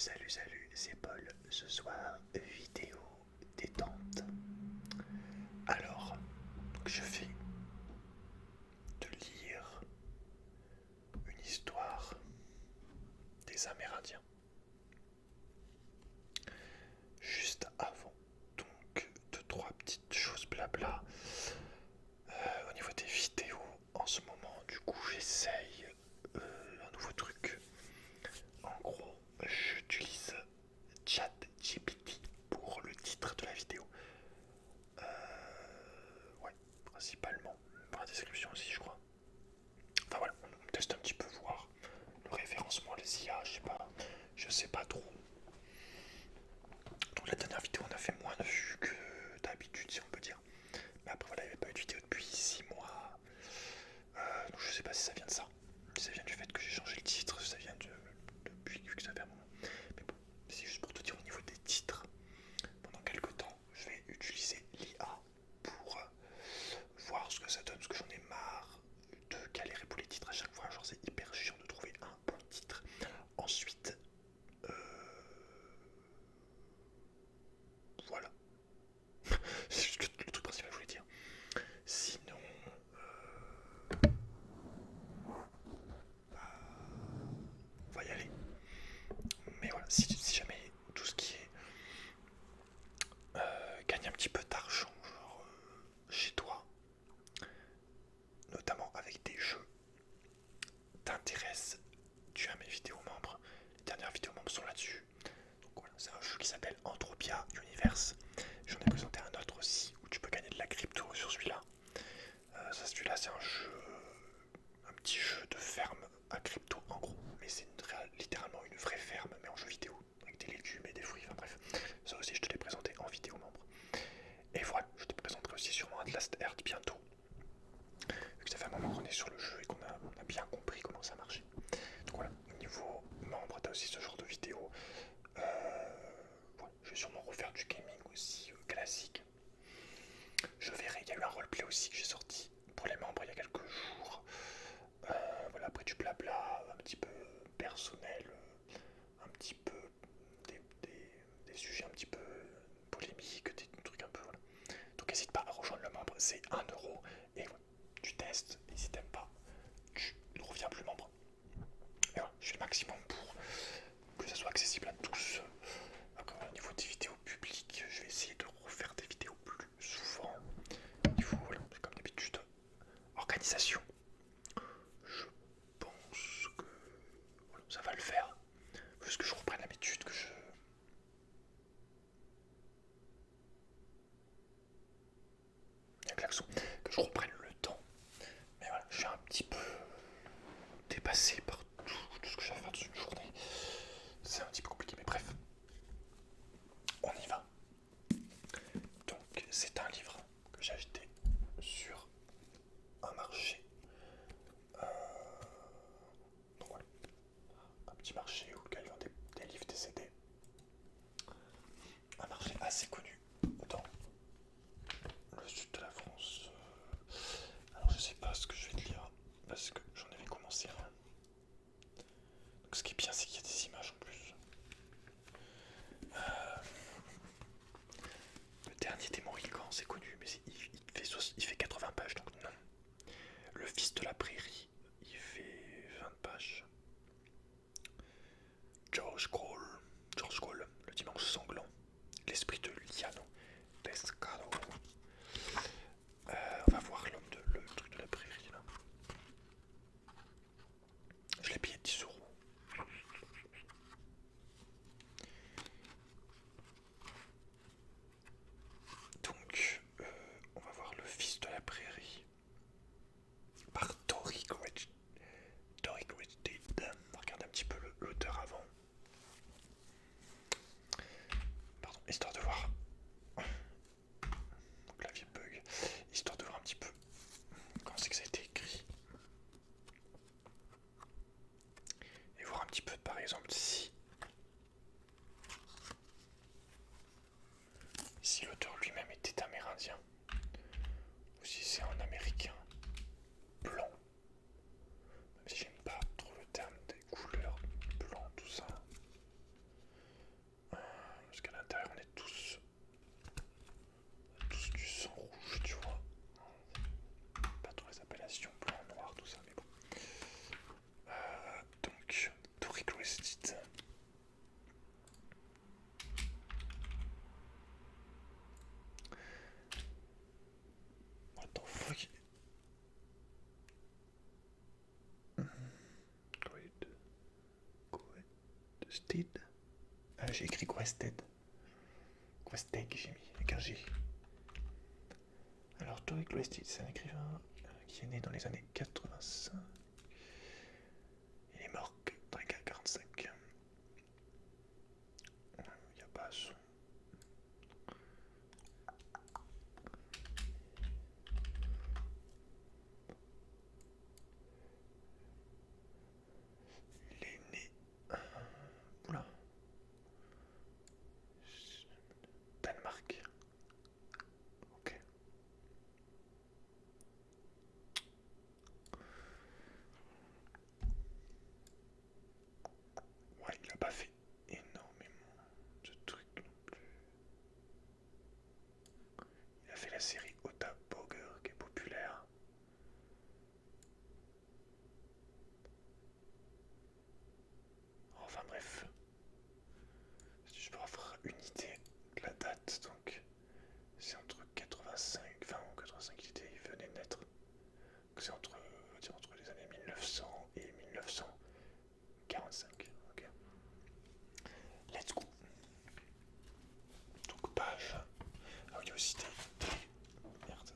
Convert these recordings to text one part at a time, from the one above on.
Salut, c'est Paul. Ce soir, vidéo détente. Alors, je vais te lire une histoire des Amérindiens. Juste avant, donc, deux, trois petites choses blabla. Au niveau des vidéos, en ce moment, du coup, j'essaye un nouveau truc. En gros, j'utilise ChatGPT pour le titre de la vidéo. Ouais, principalement. Pour la description aussi, je crois. Enfin voilà, on teste un petit peu, voir le référencement, les IA, je sais pas trop. Donc la dernière vidéo, on a fait moins de vues que d'habitude, si on peut dire. Mais après, voilà, il n'y avait pas eu de vidéo depuis 6 mois. Donc je sais pas si ça vient de ça. Si ça vient du fait que j'ai changé le titre, si ça vient depuis que ça fait un moment. Mais bon, c'est juste pour te dire au niveau des titres. Pendant quelques temps, je vais utiliser l'IA pour voir ce que ça donne, parce que j'en ai marre de galérer pour les titres à chaque fois. Genre, c'est hyper chiant de trouver un bon titre. Ensuite, voilà. C'est juste le truc principal que je voulais dire. Sinon, on va y aller. Mais voilà, si jamais tout ce qui est gagner un petit peu d'argent, genre chez toi, notamment avec des jeux, t'intéresse, tu as mes vidéos membres. Les dernières vidéos membres sont là-dessus. Donc voilà, c'est un jeu qui s'appelle Entropia Universe. J'en ai présenté un autre aussi où tu peux gagner de la crypto sur celui-là. Celui-là, c'est un petit jeu de ferme à crypto en gros, mais c'est littéralement une vraie ferme, mais en jeu vidéo, avec des légumes et des fruits, enfin bref. Ça aussi, je te l'ai présenté en vidéo membre. Et voilà, je te présenterai aussi sûrement Atlas Earth bientôt, vu que ça fait un moment qu'on est sur le jeu et qu'on a bien compris comment ça marchait. Donc voilà, au niveau membre, t'as aussi ce genre de vidéo. Voilà, je vais sûrement refaire du gaming aussi classique. Je verrai, il y a eu un roleplay aussi que j'ai sorti pour les membres il y a quelques jours. Voilà, après du blabla, un petit peu personnel, un petit peu des sujets un petit peu polémiques, des trucs un peu, voilà. Donc n'hésite pas à rejoindre le membre, c'est 1 € et voilà, tu testes, et si t'aimes pas, tu ne reviens plus membre. Et voilà, je fais le maximum pour que ça soit accessible à tous. Encore au niveau des vidéos publiques, je vais essayer de refaire des vidéos plus souvent. Il faut, voilà, comme d'habitude, organisation. Je pense que voilà, ça va le faire. Faut juste que je reprenne l'habitude, que je... Il y a un klaxon. Que je reprenne le temps. Mais voilà, je suis un petit peu dépassé par tout ce que j'ai à faire dans une journée. C'est un petit peu compliqué, mais bref. On y va. Donc, c'est un livre que j'ai acheté sur un marché. Donc voilà, un petit marché où il y a des livres, des CD. Un marché assez connu dans le sud de la France. Alors je sais pas ce que je vais te lire parce que j'en avais commencé un. Donc ce qui est bien, c'est qu'il y a des images en plus. Le dernier des Mohicans, c'est connu, mais il fait 80 pages, donc non. Le fils de la prairie, il fait 20 pages. George Cole, le dimanche sanglant, l'esprit de Liano, Pescado. On va voir le truc de la prairie là. Je l'ai payé 10 €. Donc, on va voir le fils de la prairie par Doric Ridge. On va regarder un petit peu l'auteur avant. Pardon, histoire de voir. Mon clavier bug. Histoire de voir un petit peu comment c'est que ça a été écrit. Et voir un petit peu, par exemple, si l'auteur lui-même était amérindien. Ou si c'est un américain blanc. Même si j'aime pas trop le terme des couleurs blanc, tout ça. Quested. J'ai écrit Quested. Questeg, j'ai mis avec un G. Alors, Tariq Quested, c'est un écrivain qui est né dans les années 85. Il est mort dans les années 45. Il n'y a pas son. Il est né. Oula. Danemark. Ok. Ouais, il a pas fait énormément de trucs non plus. Il a fait la série Ota Boger qui est populaire. Enfin bref. Si je peux avoir une idée de la date, donc c'est entre 85, enfin en 85 il venait de naître. C'est entre, on va dire entre les années 1900 et 1945. Ok. Let's go. Donc page. Ah oui, il y a aussi merde.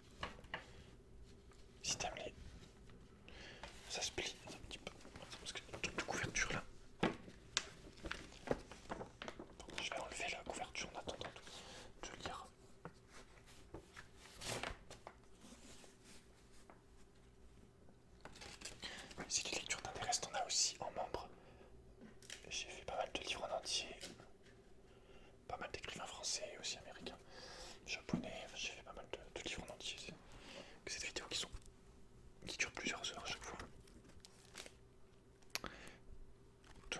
Si t'aimes les. Ça se plie un petit peu. Parce que le truc de couverture là. Bon, je vais enlever la couverture en attendant de lire. Si les lectures t'intéressent, t'en as aussi en membre. J'ai fait pas mal de livres en entier. Pas mal d'écrivains français et aussi américains. Japonais, enfin, j'ai fait pas mal de livres en entier. C'est des vidéos qui durent plusieurs heures à chaque fois. Donc,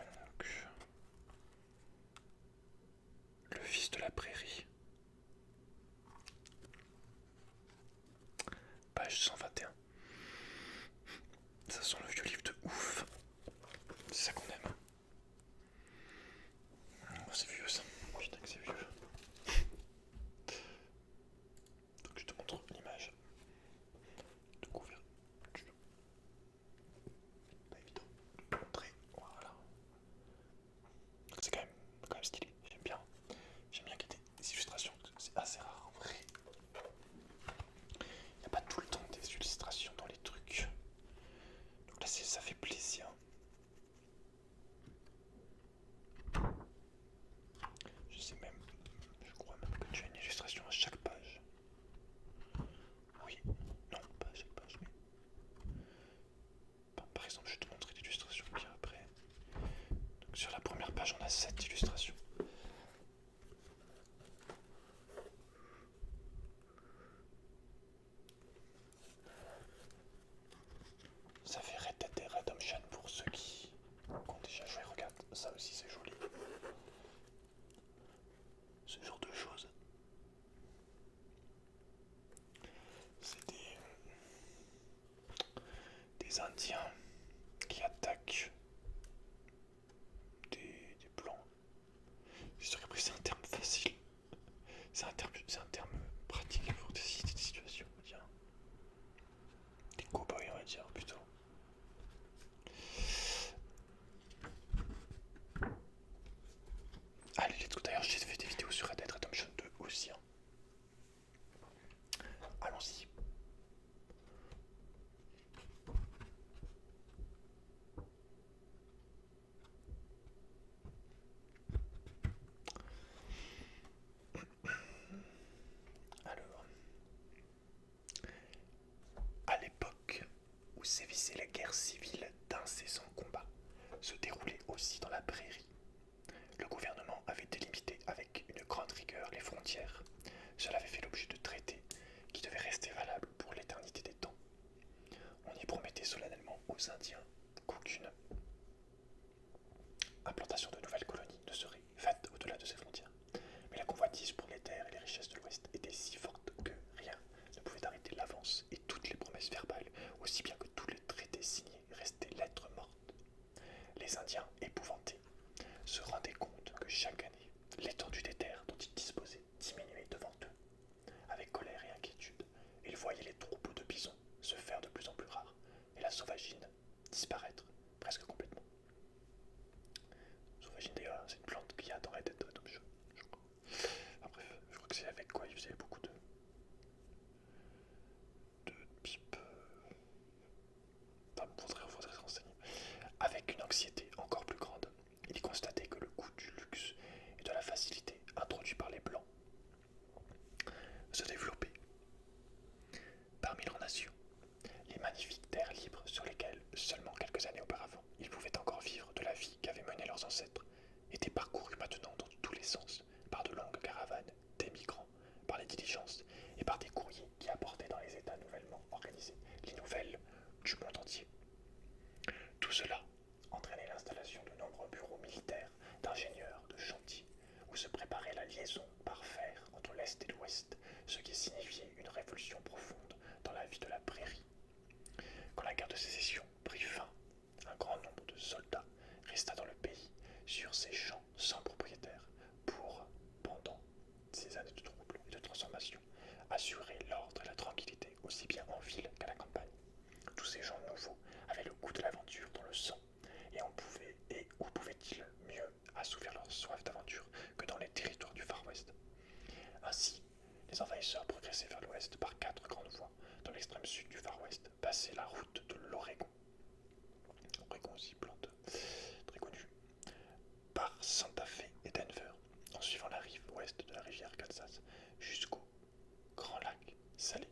le fils de la prairie. Page 121. Ça sent le vieux livre de ouf. C'est ça qu'on aime. Oh, c'est vieux ça. Putain que c'est vieux. Donc je te montre l'image de couverture. Pas évident de montrer. Voilà. Donc c'est quand même stylé. J'aime bien. J'aime bien qu'il y ait des illustrations. C'est assez rare en vrai. Il n'y a pas tout le temps des illustrations dans les trucs. Donc là ça fait plaisir. Je sais même, je crois même que tu as une illustration à chaque page. Oui, non, pas à chaque page, mais. Par exemple, je vais te montrer l'illustration qu'il y a après. Donc sur la première page, on a 7 illustrations. Ça fait Red Dead Redemption pour ceux qui ont déjà joué. Regarde, ça aussi c'est joli. Ce genre de choses. C'est des Indiens qui attaquent des blancs. J'aurais pris c'est un terme facile. C'est un terme pratique pour décider des situations, on va dire. Des cow-boys, on va dire plutôt. Allez, let's go. D'ailleurs, j'ai fait des vidéos sur Red Dead Redemption 2 aussi. Hein. Allons-y. Alors, à l'époque où sévissait la guerre civile, d'incessants combats se déroulaient aussi dans la prairie. Le gouvernement avait délimité avec une grande rigueur les frontières. Cela avait fait l'objet de traités qui devaient rester valables pour l'éternité des temps. On y promettait solennellement aux Indiens qu'aucune implantation de nouvelles colonies ne serait faite au-delà de ces frontières. Mais la convoitise pour les terres et les richesses de l'Ouest était si forte que rien ne pouvait arrêter l'avance et toutes les promesses verbales, aussi bien que tous les traités signés, restaient lettres mortes. Les Indiens, épouvantés, se rendaient compte que chaque année, l'étendue des terres dont ils disposaient diminuait devant eux. Avec colère et inquiétude, ils voyaient les troupeaux de bisons se faire de plus en plus rares et la sauvagine disparaître presque complètement. Sauvagine d'ailleurs l'Est et l'Ouest, ce qui signifiait une révolution profonde dans la vie de la prairie. Quand la guerre de sécession prit fin, un grand nombre de soldats resta dans le pays, sur ses champs sans propriétaire, pour, pendant ces années de troubles et de transformation, assurer l'ordre et la tranquillité aussi bien en ville qu'à la campagne. Tous ces gens nouveaux avaient le goût de l'aventure dans le sang, et où pouvaient-ils mieux assouvir leur soif d'aventure que dans les territoires du Far West. Ainsi, les envahisseurs progressaient vers l'ouest par 4 grandes voies. Dans l'extrême sud du Far West, passaient la route de l'Oregon. Oregon aussi, plante très connue. Par Santa Fe et Denver, en suivant la rive ouest de la rivière Kansas jusqu'au Grand Lac Salé.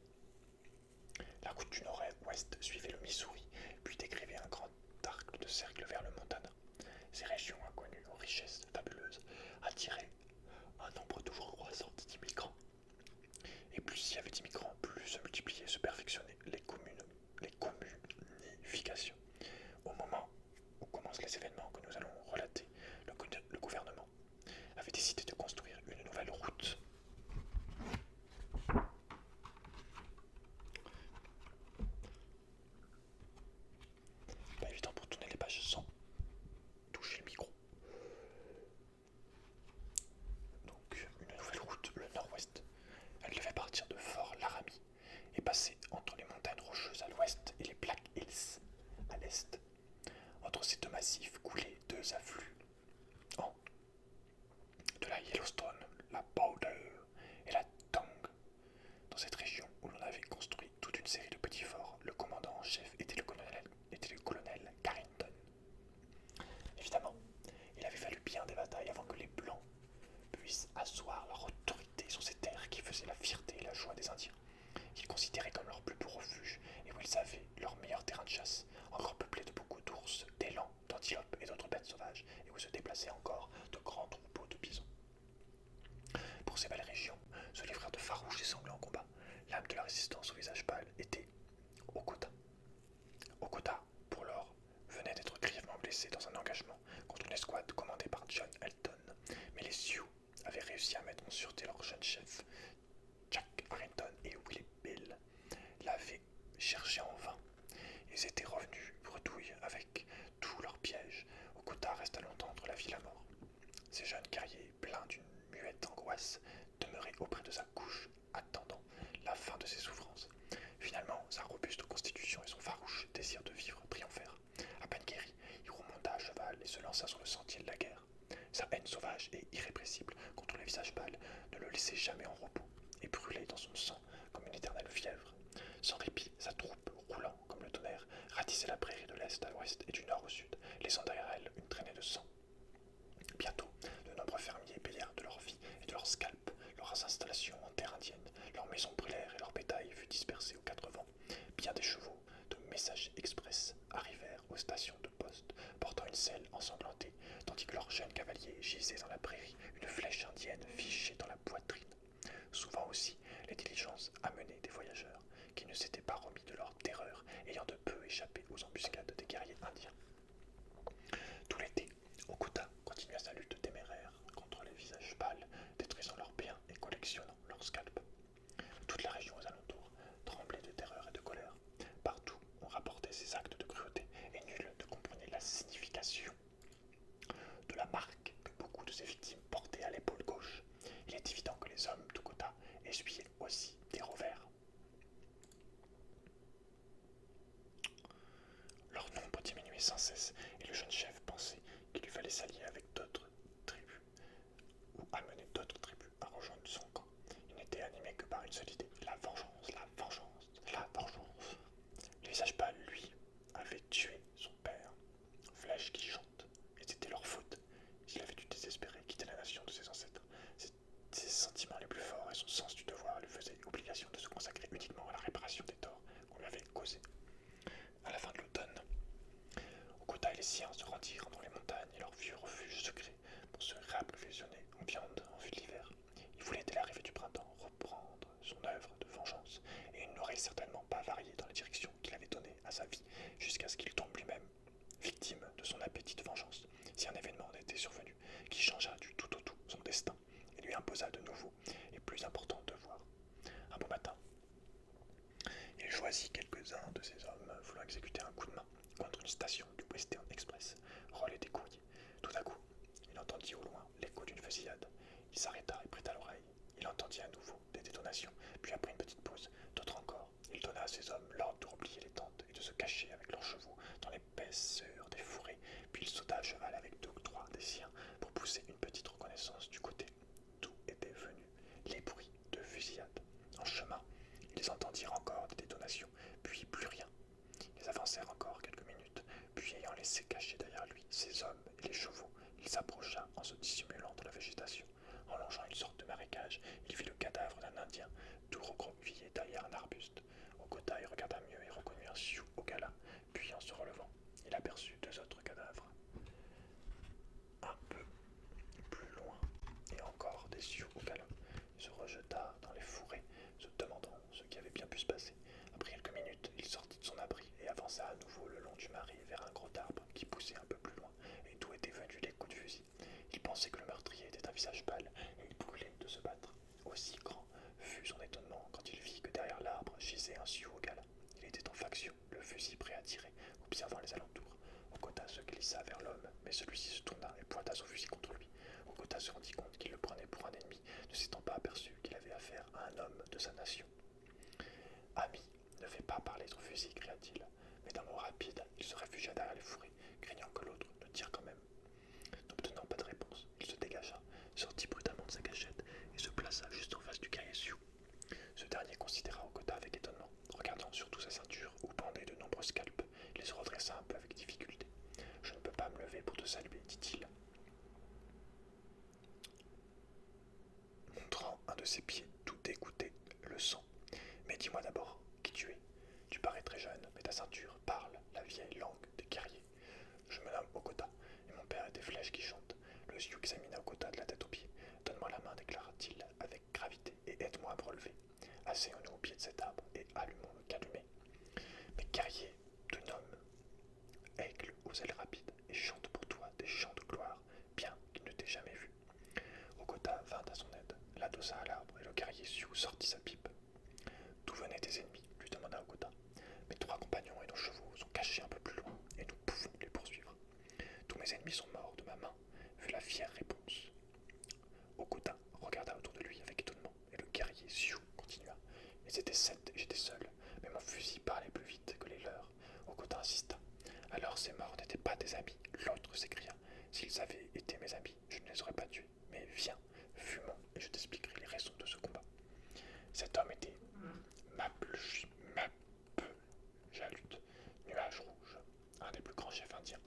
La route du nord-ouest suivait le Missouri, puis décrivait un grand arc de cercle vers le Montana. Ces régions inconnues aux richesses fabuleuses attiraient un nombre toujours croissant d'immigrants. Et plus il y avait d'immigrants, plus se multipliaient, se perfectionnaient les communifications. Au moment où commencent les événements que nous allons relater, le gouvernement avait décidé de construire une nouvelle route. Pas évident pour tourner les pages sans toucher le micro. Donc une nouvelle route, le nord-ouest. Elle devait partir de Fort Laramie et passer entre les montagnes rocheuses à l'ouest et les Black Hills à l'est. Entre ces deux massifs coulaient deux affluents de la Yellowstone, la Powder et la Tongue. Dans cette région où l'on avait construit toute une série de petits forts, le commandant en chef était le colonel Carrington. Évidemment, il avait fallu bien des batailles avant que les Blancs puissent asseoir leur autorité sur ces terres qui faisaient la fierté et la joie des Indiens, qu'ils considéraient comme leur plus beau refuge et où ils avaient leur meilleur terrain de chasse, encore peuplé de beaucoup d'ours, d'élans, d'antilopes et d'autres bêtes sauvages, et où se déplaçaient encore de grands troupeaux de bisons. Pour ces belles régions, se livrèrent de farouches et sanglants combats. L'âme de la résistance au visage pâle était Okota. Okota, pour lors, venait d'être grièvement blessé dans un engagement contre une escouade commandée par John Elton, mais les Sioux avaient réussi à mettre en sûreté leur jeune chef. Jack Harrington et Willie Bill l'avaient cherché en vain. Ils étaient revenus bredouilles avec tous leurs pièges. Okota resta longtemps entre la vie et la mort. Ces jeunes guerriers, pleins d'une muette angoisse, demeuraient auprès de sa couche, attendant la fin de ses souffrances. Finalement, sa robuste constitution et son farouche désir de vivre triomphèrent. À peine guéri, il remonta à cheval et se lança sur le sentier de la guerre. Sa haine sauvage et irrépressible contre le visage pâle ne le laissait jamais en repos et brûlait dans son sang comme une éternelle fièvre. Sans répit, sa troupe, roulant comme le tonnerre, ratissait la prairie de l'est à l'ouest et du nord au sud, laissant derrière elle une traînée de sang. Bientôt, de nombreux fermiers payèrent de leur vie et de leurs scalps leurs installations en terre indienne. Leurs maisons brûlèrent et leur bétail fut dispersé aux quatre vents. Bien des chevaux de messages express arrivèrent aux stations de poste, portant une selle ensanglantée, tandis que leurs jeunes cavaliers gisaient dans la prairie, une flèche indienne fichée dans la poitrine. Souvent aussi, les diligences amenaient des voyageurs qui ne s'étaient pas remis de leur terreur, ayant de peu échappé aux embuscades des guerriers indiens. Tout l'été, Okota continua sa lutte téméraire contre les visages pâles, détruisant leurs biens et collectionnant leurs scalps. Toute la région aux alentours tremblait de terreur et de colère. Partout, on rapportait ces actes de cruauté, et nul ne comprenait la signification de la marque que beaucoup de ses victimes portaient à l'épaule gauche. Il est évident que les hommes d'Okota essuyaient aussi des revers. Leur nombre diminuait sans cesse, et le jeune chef pensait qu'il lui fallait s'allier avec d'autres tribus, ou amener d'autres tribus à rejoindre son camp. Il n'était animé que par une seule idée, la vengeance, la vengeance, la vengeance. Le visage pâle, lui, avait tué son père. Flèche qui chante, et c'était leur faute. S'il avait dû désespérer quitter la nation de ses ancêtres, ses sentiments les plus forts et son sens du devoir lui faisaient obligation de se consacrer uniquement à la réparation des torts qu'on lui avait causés. À la fin de l'automne, Okota et les siens se rendirent dans les montagnes et leur vieux refuge secret pour se réapprovisionner en viande en vue de l'hiver. Il voulait, dès l'arrivée du printemps, reprendre son œuvre de vengeance, et il n'aurait certainement pas varié dans la direction qu'il avait donnée à sa vie jusqu'à ce qu'il tombe lui-même victime de son appétit de vengeance, si un événement n'était survenu qui changea du tout au tout son destin et lui imposa de nouveaux et plus importants laissé cacher derrière lui ses hommes et les chevaux, il s'approcha en se dissimulant dans la végétation. En longeant une sorte de marécage, il vit le cadavre d'un Indien, tout recroquevillé derrière un arbuste. Okota y regarda mieux et reconnut un sioux au gala, puis en se relevant, il aperçut 2 autres cadavres. Un peu plus loin, et encore des sioux au galop. Il se rejeta dans les fourrés, se demandant ce qui avait bien pu se passer. Après quelques minutes, il sortit de son abri et avança à nouveau le long du marais vers un gros arbre qui poussait un peu plus loin et d'où étaient venus les coups de fusil. Il pensait que le meurtrier était un visage pâle et il brûlait de se battre. Aussi grand fut son étonnement quand il vit que derrière l'arbre gisait un sioux au gala. Il était en faction, le fusil prêt à tirer, observant les alentours. Okota se glissa vers l'homme, mais celui-ci se tourna et pointa son fusil contre lui. Okota se rendit compte qu'il le prenait pour un ennemi, ne s'étant pas aperçu qu'il avait affaire à un homme de sa nation. Ami, ne fais pas parler ton fusil, cria-t-il, mais d'un mot rapide, il se réfugia derrière les fourrés, craignant que l'autre ne tire quand même. N'obtenant pas de réponse, il se dégagea, sortit brutalement de sa cachette et se plaça juste en face du guerrier Sioux. Ce dernier considéra Okota avec étonnement, regardant surtout sa ceinture où pendaient de nombreux scalps. Il se redressa un peu avec difficulté. Je ne peux pas me lever pour te saluer, dit-il, montrant un de ses pieds tout dégoûté le sang. Mais dis-moi d'abord qui tu es. Tu parais très jeune, mais ta ceinture parle la vieille langue des guerriers. Je me nomme Okota, et mon père a des flèches qui chantent. Le Sioux examina Okota de la tête aux pieds. Donne-moi la main, déclara-t-il avec gravité, et aide-moi à me relever. Asseyons-nous au pied de cet arbre et allumons le calumet. Mes guerriers te nomment Aigle aux ailes rapides et chantent pour toi des chants de gloire, bien qu'il ne t'ait jamais vu. Okota vint à son aide, l'adossa à l'arbre et le guerrier Sioux sortit sa pipe. D'où venaient tes ennemis lui demanda Okota. Mes 3 compagnons et nos chevaux sont cachés un peu plus loin et nous pouvons les poursuivre. Tous mes ennemis sont morts de ma main, fut la fière réponse. Okota regarda autour de lui avec étonnement et le guerrier Sioux continua. Ils étaient 7 et j'étais seul, mais mon fusil parlait plus vite que les leurs. Okota insista. Alors ces morts n'étaient pas tes amis, l'autre s'écria. S'ils avaient été mes amis, je ne les aurais pas tués. Mais viens, fumons et je t'expliquerai les raisons de ce combat. Cet homme était Jalut, Nuage Rouge, un des plus grands chefs indiens.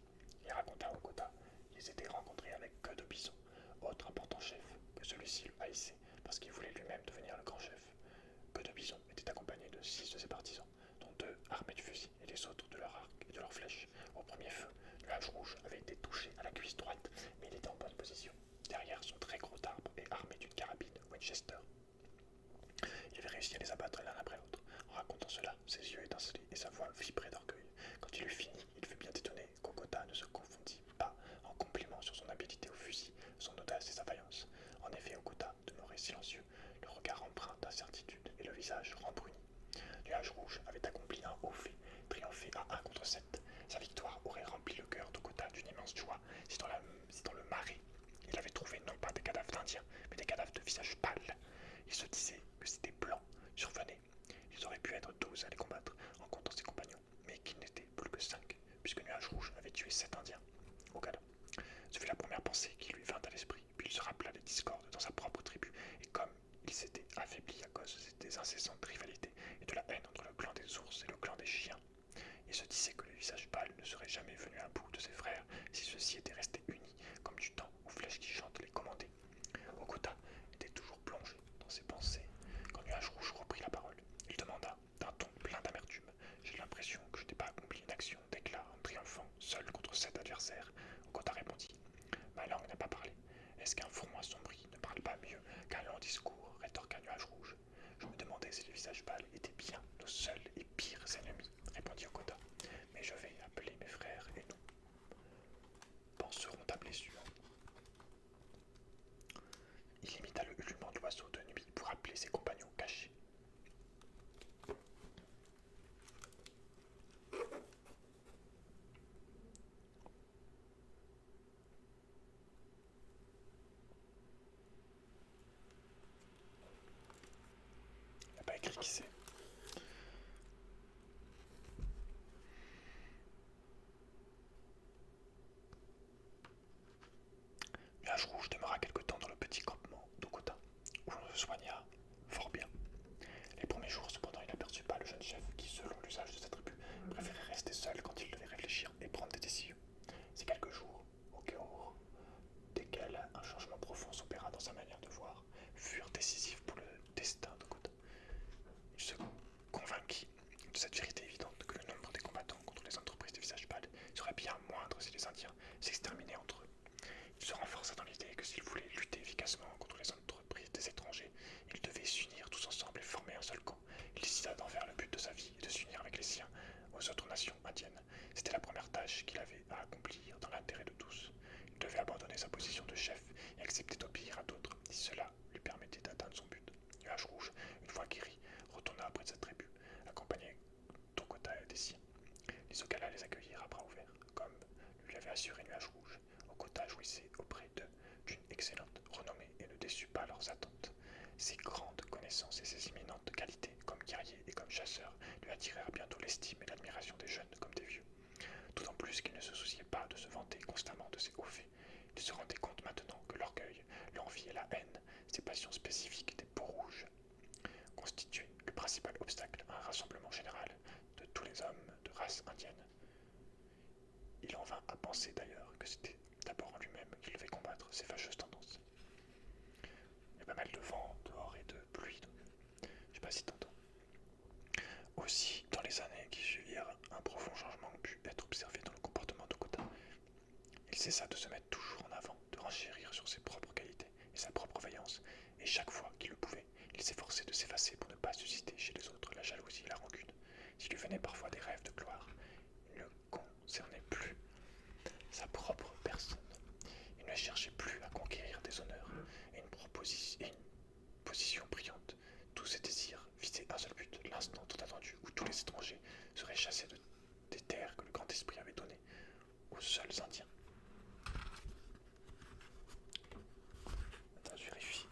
Il raconta à Okota qu'ils s'étaient rencontrés avec Que de Bison, autre important chef, que celui-ci le haïssait parce qu'il voulait lui-même devenir le grand chef. Que de Bison était accompagné de 6 de ses partisans, dont 2 armés de fusils et les autres de leurs arcs et de leurs flèches. Au premier feu, Nuage Rouge avait été touché à la cuisse droite, mais il était en bonne position, derrière son très gros arbre et armé d'une carabine Winchester. Il avait réussi à les abattre l'un après l'autre. En racontant cela, ses yeux étincelaient et sa voix vibrait d'orgueil. Quand il eut fini, il fut bien étonné qu'Okota ne se confondit pas en compliment sur son habileté au fusil, son audace et sa vaillance. En effet, Okota demeurait silencieux, le regard empreint d'incertitude et le visage rembruni. Nuage Rouge avait accompli un haut fait, triomphé à 1 contre 7. Sa victoire aurait rempli le cœur d'Okota d'une immense joie si dans le marais il avait trouvé non pas des cadavres d'Indiens, mais des cadavres de visages pâles. Il se disait que si des blancs survenaient, ils auraient pu être 12 à les combattre en comptant ses compagnons, mais qu'ils n'étaient plus que 5, puisque Nuage Rouge avait tué 7 Indiens au galop. Ce fut la première pensée qui lui vint à l'esprit, puis il se rappela les discordes dans sa propre tribu, et comme il s'était affaibli à cause des incessantes rivalités et de la haine entre le clan des ours et le clan des chiens, il se disait que le visage pâle ne serait jamais venu à bout de ses frères si ceux-ci étaient restés unis, comme du temps où Flèche qui chante les commandait. Okota était toujours plongé dans ses pensées quand Nuage Rouge reprit la parole. Il demanda d'un ton plein d'amertume. J'ai l'impression que je n'ai pas accompli une action d'éclat en triomphant seul contre 7 adversaires. Okota répondit. Ma langue n'a pas parlé. Est-ce qu'un front assombri ne parle pas mieux qu'un long discours, rétorqua Nuage Rouge. Je me demandais si les visages pâles étaient bien nos seuls et pires ennemis, répondit Okota. Mais je vais appeler mes frères et nous panserons ta blessure. Il imita le ululement de l'oiseau de nuit pour appeler ses compagnons cachés. Il n'a pas écrit qui c'est. Nuage Rouge demeura quelque temps dans le petit campement d'Okota, où l'on se soigna fort bien. Les premiers jours, cependant, il n'aperçut pas le jeune chef qui, selon l'usage de sa tribu, préférait rester seul quand il devait réfléchir et prendre des décisions. s'offrir à d'autres, si cela lui permettait d'atteindre son but. Nuage Rouge, une fois guéri, retourna auprès de sa tribu, accompagné d'Okota et des siens. Les Okala les accueillirent à bras ouverts, comme lui l'avait assuré Nuage Rouge. Okota jouissait auprès d'eux d'une excellente renommée et ne déçut pas leurs attentes. Ses grandes connaissances et ses imminentes qualités comme guerrier et comme chasseur lui attirèrent bientôt l'estime et l'admiration des jeunes comme des vieux. D'autant plus qu'il ne se souciait pas de se vanter constamment de ses hauts faits. Il se rendait compte maintenant que l'orgueil, l'envie et la haine, ces passions spécifiques des peaux rouges, constituaient le principal obstacle à un rassemblement général de tous les hommes de race indienne. Il en vint à penser d'ailleurs que c'était d'abord en lui-même qu'il devait combattre ces fâcheuses tendances. Il y a pas mal de vent dehors et de pluie, donc je sais pas si t'entends. Aussi, dans les années qui suivirent, un profond changement put être observé dans le comportement d'Okota. Il cessa de se mettre toujours en avant, de renchérir sur ses propres qualités et sa propre vaillance, et chaque fois qu'il le pouvait, il s'efforçait de s'effacer pour ne pas susciter chez les autres la jalousie et la rancune. S'il lui venait parfois des rêves de gloire, il ne concernait plus sa propre personne. Il ne cherchait plus à conquérir des honneurs et une position brillante. Tous ses désirs visaient un seul but, l'instant tant attendu où tous les étrangers seraient chassés des terres que le grand esprit avait données aux seuls Indiens. Attends, je vérifie.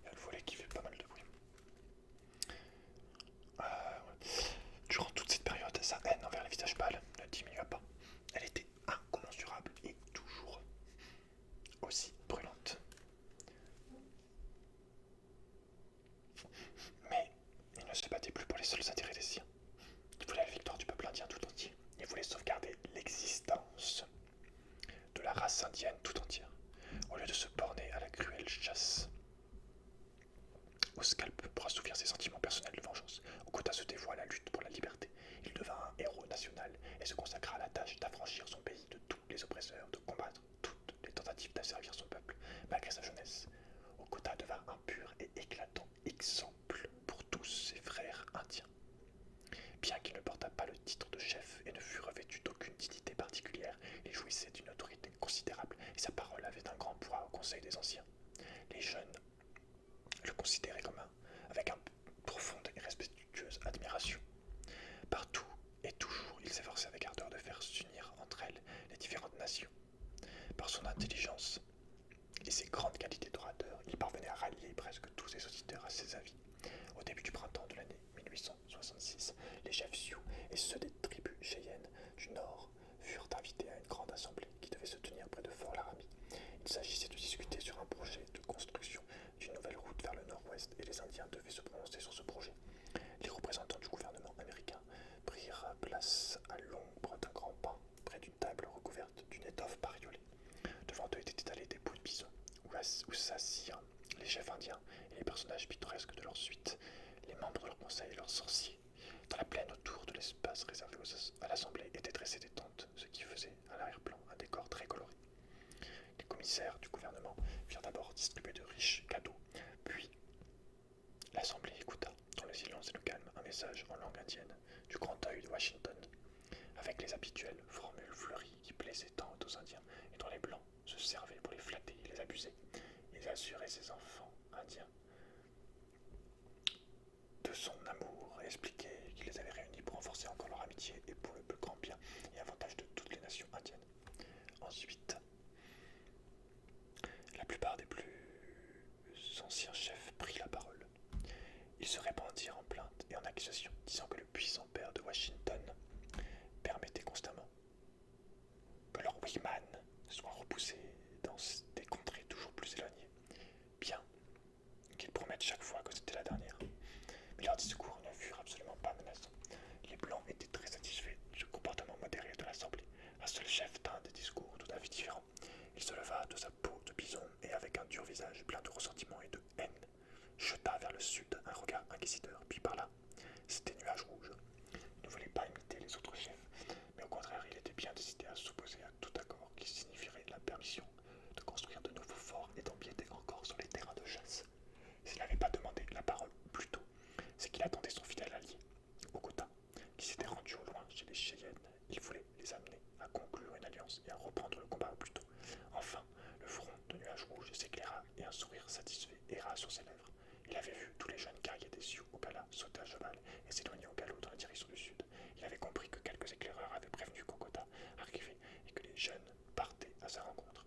Il y a le volet qui fait pas mal de bruit. Ouais. Durant toute cette période, sa haine envers les visages pâles ne diminua pas. Elle était incommensurable et toujours aussi brûlante. Mais il ne se battait plus pour les seuls intérêts des siens. Il voulait la victoire du peuple indien tout entier. Il voulait sauvegarder l'existence de la race indienne tout entière, au lieu de se borner à la cruelle chasse au scalp pour assouvir ses sentiments personnels de vengeance. Okota se dévoua à la lutte pour la liberté. Il devint un héros national et se consacra à la tâche d'affranchir son pays de tous les oppresseurs, de combattre toutes les tentatives d'asservir son peuple. Malgré sa jeunesse, Okota devint un pur et éclatant exemple pour tous ses frères indiens. Bien qu'il ne portât pas le titre de chef et ne fût revêtu d'aucune dignité particulière, il jouissait d'une autorité considérable et sa parole avait un grand poids au conseil des anciens. Les jeunes le considéraient comme avec une profonde et respectueuse admiration. Partout et toujours, il s'efforçait avec ardeur de faire s'unir entre elles les différentes nations. Par son intelligence et ses grandes qualités d'orateur, il parvenait à rallier presque tous ses auditeurs à ses avis. Au début du printemps de l'année 1866, les chefs Sioux et ceux des tribus Cheyennes du Nord furent invités à une grande assemblée qui devait se tenir près de Fort Laramie. Il s'agissait de discuter sur un projet de construction d'une nouvelle route vers le nord-ouest et les Indiens devaient se prononcer sur ce projet. Les représentants du gouvernement américain prirent place à l'ombre d'un grand pin près d'une table recouverte d'une étoffe bariolée. Devant eux étaient étalés des bouts de bison où s'assirent les chefs indiens et les personnages pittoresques de leur suite, les membres de leur conseil et leurs sorciers. Dans la plaine autour de l'espace réservé à l'assemblée étaient dressées des tentes, ce qui faisait à l'arrière-plan un décor très coloré. Les commissaires du gouvernement firent d'abord distribuer de riches cadeaux, puis l'assemblée écouta, dans le silence et le calme, un message en langue indienne du grand œil de Washington, avec les habituelles formules fleuries qui plaisaient tant aux Indiens et dont les Blancs se servaient pour les flatter et les abuser. Il assurait ses enfants indiens de son amour et expliquait qu'il les avait réunis pour renforcer encore leur amitié et pour le plus grand bien et avantage de toutes les nations indiennes. Ensuite, la plupart des plus anciens chefs prirent la parole. Ils se répandirent en plaintes et en accusations, disant que le puissant père de Washington permettait constamment que leurs wigman soient repoussés dans des contrées toujours plus éloignées, bien qu'ils promettent chaque fois que c'était la dernière. Mais leurs discours ne furent absolument pas menaçants. Les Blancs étaient très satisfaits du comportement modéré de l'Assemblée. Un seul chef tint des discours tout à fait différents. Il se leva de sa peau de bison et avec un dur visage plein de ressentiment et de haine, jeta vers le sud un regard inquisiteur, puis par là, c'était Nuage Rouge. Il ne voulait pas imiter les autres chefs, mais au contraire, il était bien décidé à confiance et à reprendre le combat au plus tôt. Enfin, le front de Nuage Rouge s'éclaira et un sourire satisfait erra sur ses lèvres. Il avait vu tous les jeunes guerriers des Sioux au gala sauter à cheval et s'éloigner au galop dans la direction du sud. Il avait compris que quelques éclaireurs avaient prévenu qu'Okota arrivait et que les jeunes partaient à sa rencontre.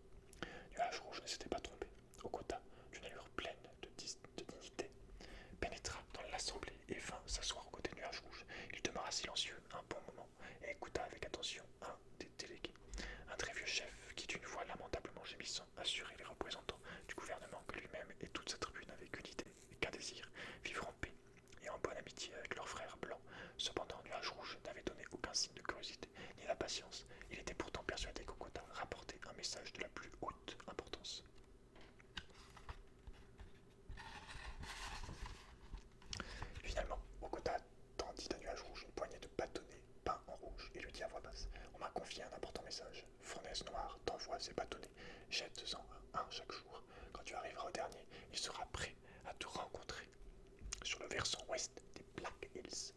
Nuage Rouge ne s'était pas trompé. Okota, d'une allure pleine de dignité, pénétra dans l'assemblée et vint s'asseoir aux côtés de Nuage Rouge. Il demeura silencieux un bon moment et écouta avec attention un des délégués, un très vieux chef qui, d'une voix lamentablement gémissant, assurait les représentants du gouvernement que lui-même et toute sa tribu n'avaient qu'une idée et qu'un désir, vivre en paix et en bonne amitié avec leurs frères blancs. Cependant, Nuage Rouge n'avait donné aucun signe de curiosité ni d'impatience. Il était pourtant persuadé qu'Okota rapportait un message de la plus haute importance. Finalement, Okota tendit à Nuage Rouge une poignée de bâtonnets peints en rouge et lui dit à voix basse: On m'a confié un important message. Fournaise Noire t'envoie ces bâtonnets. Jette-en un chaque jour. Quand tu arriveras au dernier, il sera prêt à te rencontrer. Sur le versant ouest des Black Hills,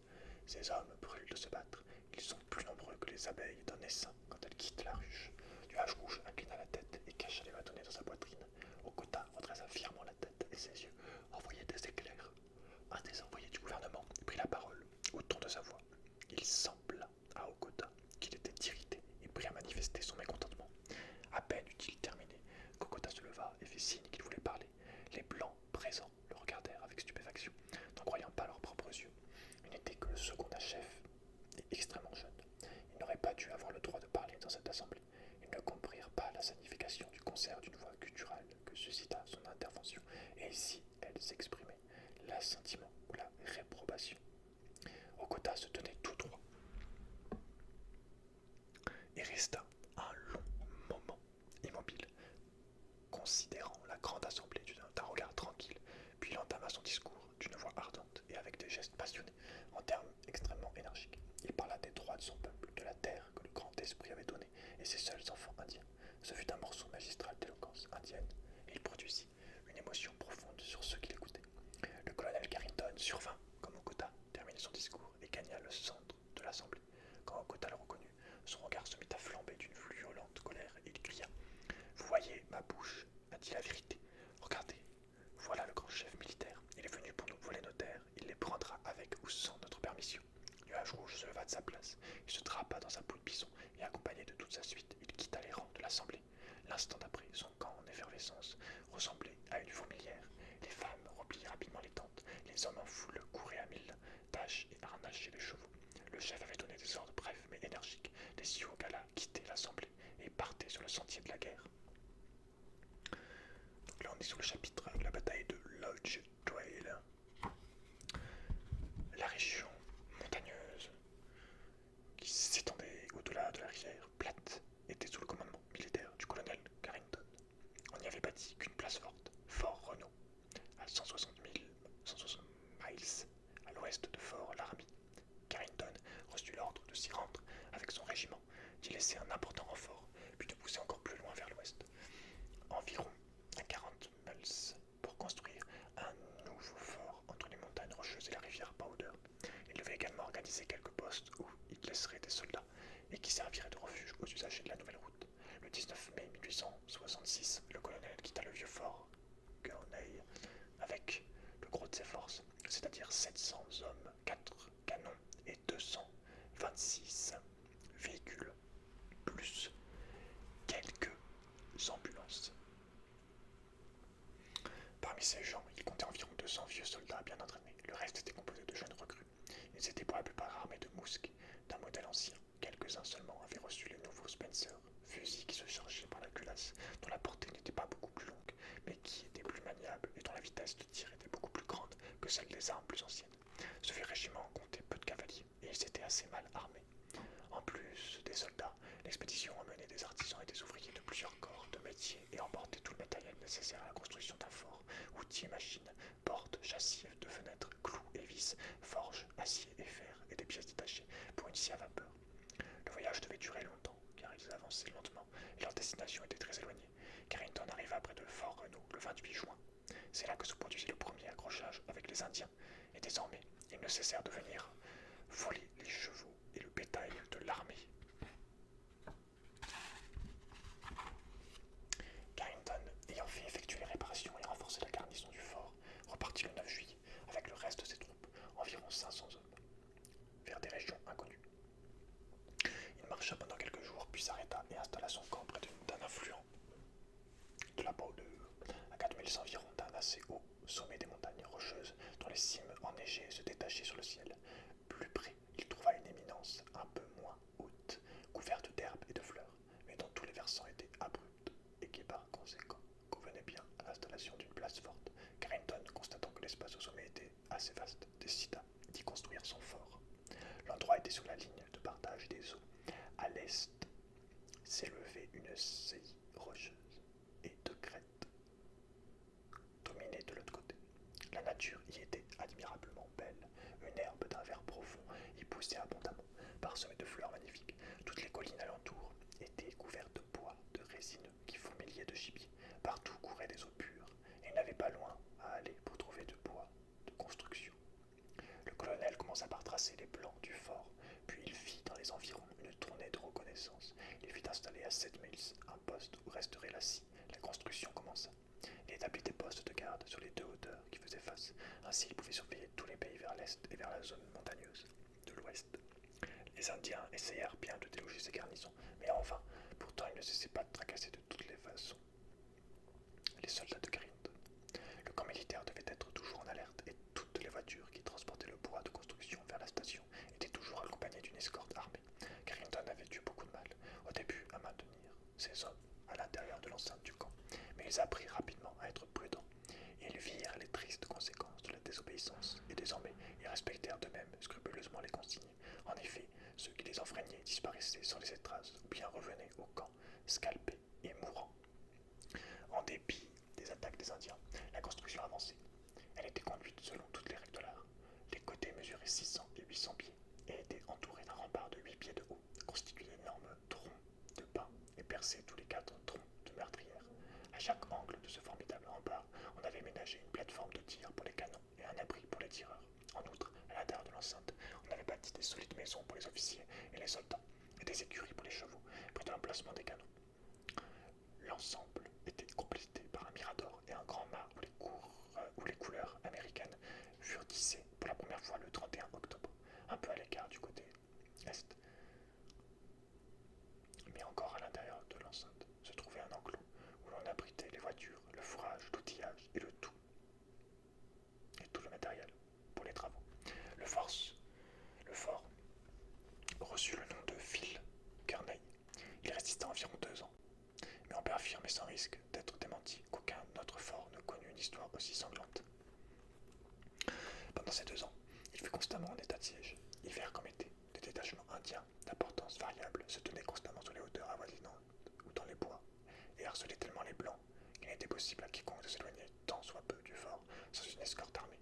ces hommes brûlent de se battre. Ils sont plus nombreux que les abeilles d'un essaim quand elles quittent la ruche. Nuage Rouge inclina la tête et cacha les bâtonnets dans sa poitrine. Okota redressa fièrement la tête et ses yeux envoyaient des éclairs. Un des envoyés du gouvernement prit la parole au ton de sa voix. Il sembla à Okota qu'il était irrité et prit à manifester son mécontentement. À peine eut-il terminé qu'Okota se leva et fit signe qu'il voulait parler. Les blancs présents le regardèrent avec stupéfaction, n'en croyant pas leurs propres yeux. Il n'était que le second chef et extrêmement jeune. Il n'aurait pas dû avoir le droit de parler dans cette assemblée. Ils ne comprirent pas la signification du concert d'une voix gutturale que suscita son intervention, et si elle s'exprimait, l'assentiment ou la réprobation. Okota se tenait tout droit et resta un long moment immobile, considérant la grande assemblée d'un regard tranquille, puis il entama son discours d'une voix ardente et avec des gestes passionnés, en termes extrêmement énergiques. Il parla des droits de son peuple, de la terre que le grand esprit avait donnée, et ses seuls enfants indiens. Ce fut un morceau magistral d'éloquence indienne, et il produisit une émotion profonde sur ceux qui l'écoutaient. Le colonel Carrington survint, comme Okota terminait son discours, et gagna le centre de l'assemblée. Quand Okota le reconnut, son regard se mit à flamber d'une violente colère, et il cria: Vous voyez, ma bouche a dit la vérité. Regardez, voilà le grand chef militaire. Il est venu pour nous voler nos terres. Il les prendra avec ou sans notre permission. Nuage Rouge se leva de sa place. Il se drapa dans sa peau de bison et, accompagné de toute sa suite, il quitta les rangs de l'assemblée. L'instant d'après, son camp en effervescence ressemblait à une fourmilière. Les femmes repliaient rapidement les tentes. Les hommes en foule couraient à mille tâches et harnachaient les chevaux. Le chef avait donné des ordres brefs mais énergiques. Les Sioux Gala quittaient l'assemblée et partaient sur le sentier de la guerre. Donc là on est sur le chapitre de la bataille de Lodge Trail. La région montagneuse qui s'étendait au-delà de la rivière plate était sous le commandement militaire du colonel Carrington. On n'y avait bâti qu'une place forte, Fort Renault, à 160 miles à l'ouest de Fort Laramie. Carrington reçut l'ordre de s'y rendre avec son régiment, d'y laisser un important renfort, puis de pousser encore plus loin vers l'ouest, environ à 40 miles, pour construire un nouveau fort entre les montagnes rocheuses et la rivière Powder. Il devait également organiser quelques postes où il laisserait des soldats et qui serviraient de refuge aux usagers de la nouvelle route. Le 19 mai 1866, le colonel quitta le vieux fort Gurney avec le gros de ses forces, c'est-à-dire 700 hommes, 4 canons et 226 véhicules, plus quelques ambulances. Parmi ces gens, il comptait environ 200 vieux soldats bien entraînés. Le reste était composé de jeunes recrues. Ils étaient pour la plupart armés de mousques d'un modèle ancien. Quelques-uns seulement avaient reçu les nouveaux Spencer, fusils qui se chargeaient par la culasse, dont la portée n'était pas beaucoup plus longue, mais qui étaient plus maniables et dont la vitesse de tir était beaucoup plus grande que celle des armes plus anciennes. Ce vieux régiment comptait peu de cavaliers, et ils étaient assez mal armés. En plus des soldats, l'expédition emmenait des artisans et des ouvriers de plusieurs corps de métiers et emportait tout le matériel nécessaire à la construction d'un fort: outils et machines, portes, châssis de fenêtres, clous et vis, forges, acier et fer et des pièces détachées pour une scie à vapeur. Le voyage devait durer longtemps, car ils avançaient lentement et leur destination était très éloignée. Carrington arriva près de Fort Renault le 28 juin. C'est là que se produisit le premier accrochage avec les Indiens, et désormais, ils ne cessèrent de venir voler les chevaux et le bétail de l'armée. la bordure, à 4000 environ d'un assez haut sommet des montagnes rocheuses dont les cimes enneigées se détachaient sur le ciel. Plus près, il trouva une éminence un peu moins haute, couverte d'herbes et de fleurs, mais dont tous les versants étaient abrupts et qui par conséquent convenaient bien à l'installation d'une place forte. Carrington, constatant que l'espace au sommet était assez vaste, décida d'y construire son fort. L'endroit était sur la ligne de partage des eaux. À l'est s'élevait une saillie rocheuse et de crête, dominée de l'autre côté. La nature y était admirablement belle. Une herbe d'un vert profond y poussait abondamment, parsemée de fleurs magnifiques. Toutes les collines alentour étaient couvertes de bois, de résineux qui fourmillaient de gibier. Partout couraient des eaux pures, et il n'avait pas loin à aller pour trouver de bois de construction. Le colonel commença par tracer les plans du fort, puis il fit dans les environs une tournée de reconnaissance. Il fit installer à 7 milles un poste où resterait la scie. La construction commença. Il établit des postes de garde sur les deux hauteurs qui faisaient face. Ainsi, il pouvait surveiller tous les pays vers l'est et vers la zone montagneuse de l'ouest. Les Indiens essayèrent bien de déloger ces garnisons, mais en vain. Pourtant, ils ne cessaient pas de tracasser de toutes les façons les soldats de Carrington. Le camp militaire devait être toujours en alerte et toutes les voitures qui transportaient le bois de construction vers la station étaient toujours accompagnées d'une escorte armée. Carrington avait eu beaucoup de mal, au début, à maintenir ses hommes à l'intérieur de l'enceinte du camp, mais ils apprirent rapidement à être prudents. Ils virent les tristes conséquences de la désobéissance et désormais ils respectèrent d'eux-mêmes scrupuleusement les consignes. En effet, ceux qui les enfreignaient disparaissaient sans laisser de traces ou bien revenaient au camp, scalpés et mourants. En dépit des attaques des Indiens, la construction avançait. Elle était conduite selon toutes les règles de l'art. Les côtés mesuraient 600 et 800 pieds et étaient entourés d'un rempart de 8 pieds de haut, constitué d'énormes troncs de pin et percés tous les 4 troncs de meurtrières. À chaque angle de ce formidable rempart, on avait ménagé une plateforme de tir pour les canons et un abri pour les tireurs. En outre, à l'intérieur de l'enceinte, on avait bâti des solides maisons pour les officiers et les soldats, et des écuries pour les chevaux, près de l'emplacement des canons. L'ensemble était complété par un mirador et un grand mât où les couleurs américaines furent tissées pour la première fois le 31 octobre, un peu à l'écart du côté est. Mais encore à l'intérieur de l'enceinte se trouvait un enclos où l'on abritait les voitures, le fourrage, l'outillage et tout le matériel pour les travaux. Le fort reçut le nom de Phil Kearney. Il résista environ 2 ans, mais on peut affirmer sans risque d'être démenti qu'aucun autre fort ne connut une histoire aussi sanglante. Pendant ces 2 ans, il fut constamment en état de siège. Hiver comme été, des détachements indiens d'importance variable se tenaient constamment sur les hauteurs avoisinantes ou dans les bois et harcelaient tellement les blancs qu'il n'était possible à quiconque de s'éloigner tant soit peu du fort sans une escorte armée.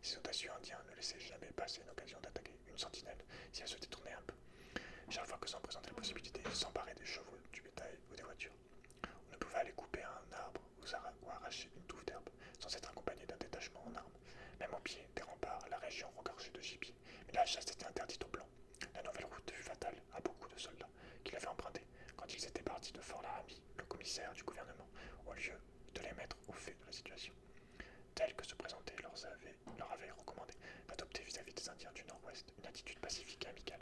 Ces audacieux indiens ne laissaient jamais passer une occasion d'attaquer une sentinelle si elle se détournait un peu. Chaque fois que s'en présentait la possibilité, ils s'emparaient des chevaux, du bétail ou des voitures. On ne pouvait aller couper un arbre ou arracher une touffe d'herbe sans être accompagné d'un détachement en armes. Même au pied des remparts, la région regorgeait de gibier, mais la chasse était interdite aux blancs. La nouvelle route fut fatale à beaucoup de soldats qui l'avaient empruntée quand ils étaient partis de Fort Laramie, le commissaire du gouvernement, au lieu de les mettre au fait de la situation. Tel que se présentait leur avait recommandé d'adopter vis-à-vis des Indiens du Nord-Ouest une attitude pacifique et amicale.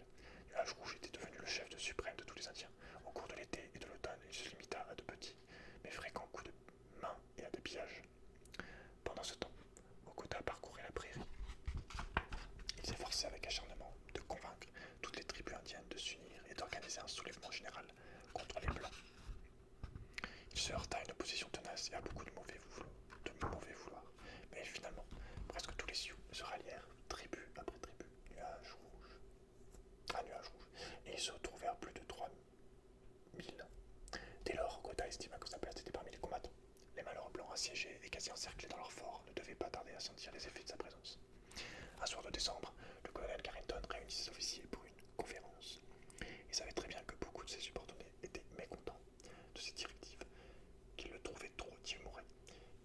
Nuage Rouge était devenu le chef suprême de tous les Indiens. Au cours de l'été et de l'automne, il se limita à de petits, mais fréquents coups de main et à des pillages. Pendant ce temps, Okota parcourait la prairie. Il s'efforçait avec acharnement de convaincre toutes les tribus indiennes de s'unir et d'organiser un soulèvement général contre les Blancs. Il se heurta à une opposition tenace et à beaucoup de mauvais vouloir, mais finalement, presque tous les Sioux se rallièrent, tribu après tribu, nuage rouge, et ils se retrouvèrent plus de 3000. Dès lors, Okota estima que sa place était parmi les combattants. Les malheureux blancs assiégés et quasi encerclés dans leur fort ne devaient pas tarder à sentir les effets de sa présence. Un soir de décembre, le colonel Carrington réunit ses officiers pour une conférence. Il savait très bien que beaucoup de ses subordonnés étaient mécontents de ses directives, qu'ils le trouvaient trop timoré.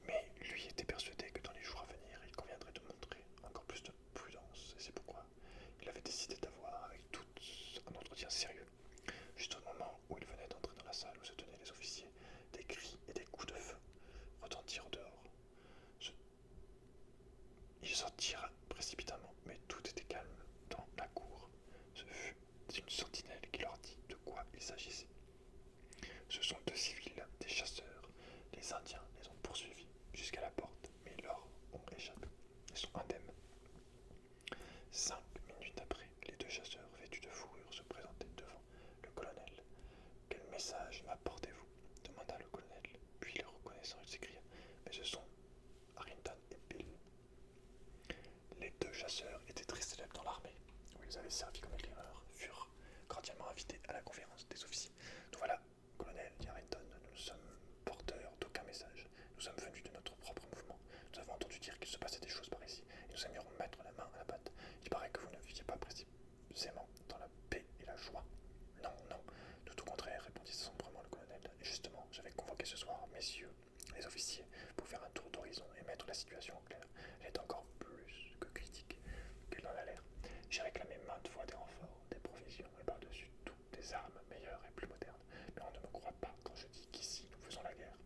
Mais lui était persuadé que dans les jours à venir, il conviendrait de montrer encore plus de prudence, et c'est pourquoi il avait décidé d'avoir avec tous un entretien sérieux. Juste au moment où il venait d'entrer dans la salle où se tenaient les officiers, des cris et des coups de feu retentirent dehors. Ils sortirent précipitamment, mais tout était calme dans la cour. Ce fut une sentinelle qui leur dit de quoi il s'agissait. Ce sont 2 civils sont Harrington et Bill. Les deux chasseurs étaient très célèbres dans l'armée, où ils avaient servi comme éclaireurs, furent cordialement invités à la conférence des officiers. Donc voilà, colonel, dit Harrington, nous sommes porteurs d'aucun message. Nous sommes venus de notre propre mouvement. Nous avons entendu dire qu'il se passait des choses par ici, et nous aimerions mettre la main à la pâte. Il paraît que vous ne viviez pas précisément dans la paix et la joie. Non, non, tout au contraire, répondit sombrement le colonel. Et justement, j'avais convoqué ce soir, messieurs, les officiers, pour faire un tour d'horizon et mettre la situation en clair. Elle est encore plus que critique qu'elle en a l'air. J'ai réclamé maintes fois des renforts, des provisions et par-dessus tout des armes meilleures et plus modernes. Mais on ne me croit pas quand je dis qu'ici nous faisons la guerre.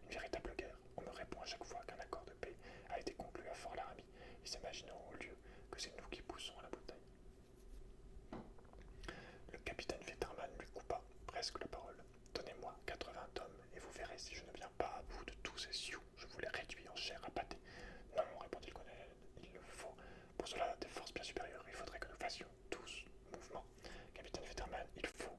Une véritable guerre. On me répond à chaque fois qu'un accord de paix a été conclu à Fort Laramie. Ils s'imagineront au lieu que c'est nous qui poussons à la bouteille. Le capitaine Fetterman lui coupa presque la parole. Donnez-moi 80 hommes et vous verrez si je ne viens pas à bout de tous ces sioux. Je vous les réduis en chair à pâté. Non, répondit le colonel, il le faut. Pour cela, des forces bien supérieures, il faudrait que nous fassions tous mouvement. Capitaine Fetterman, il faut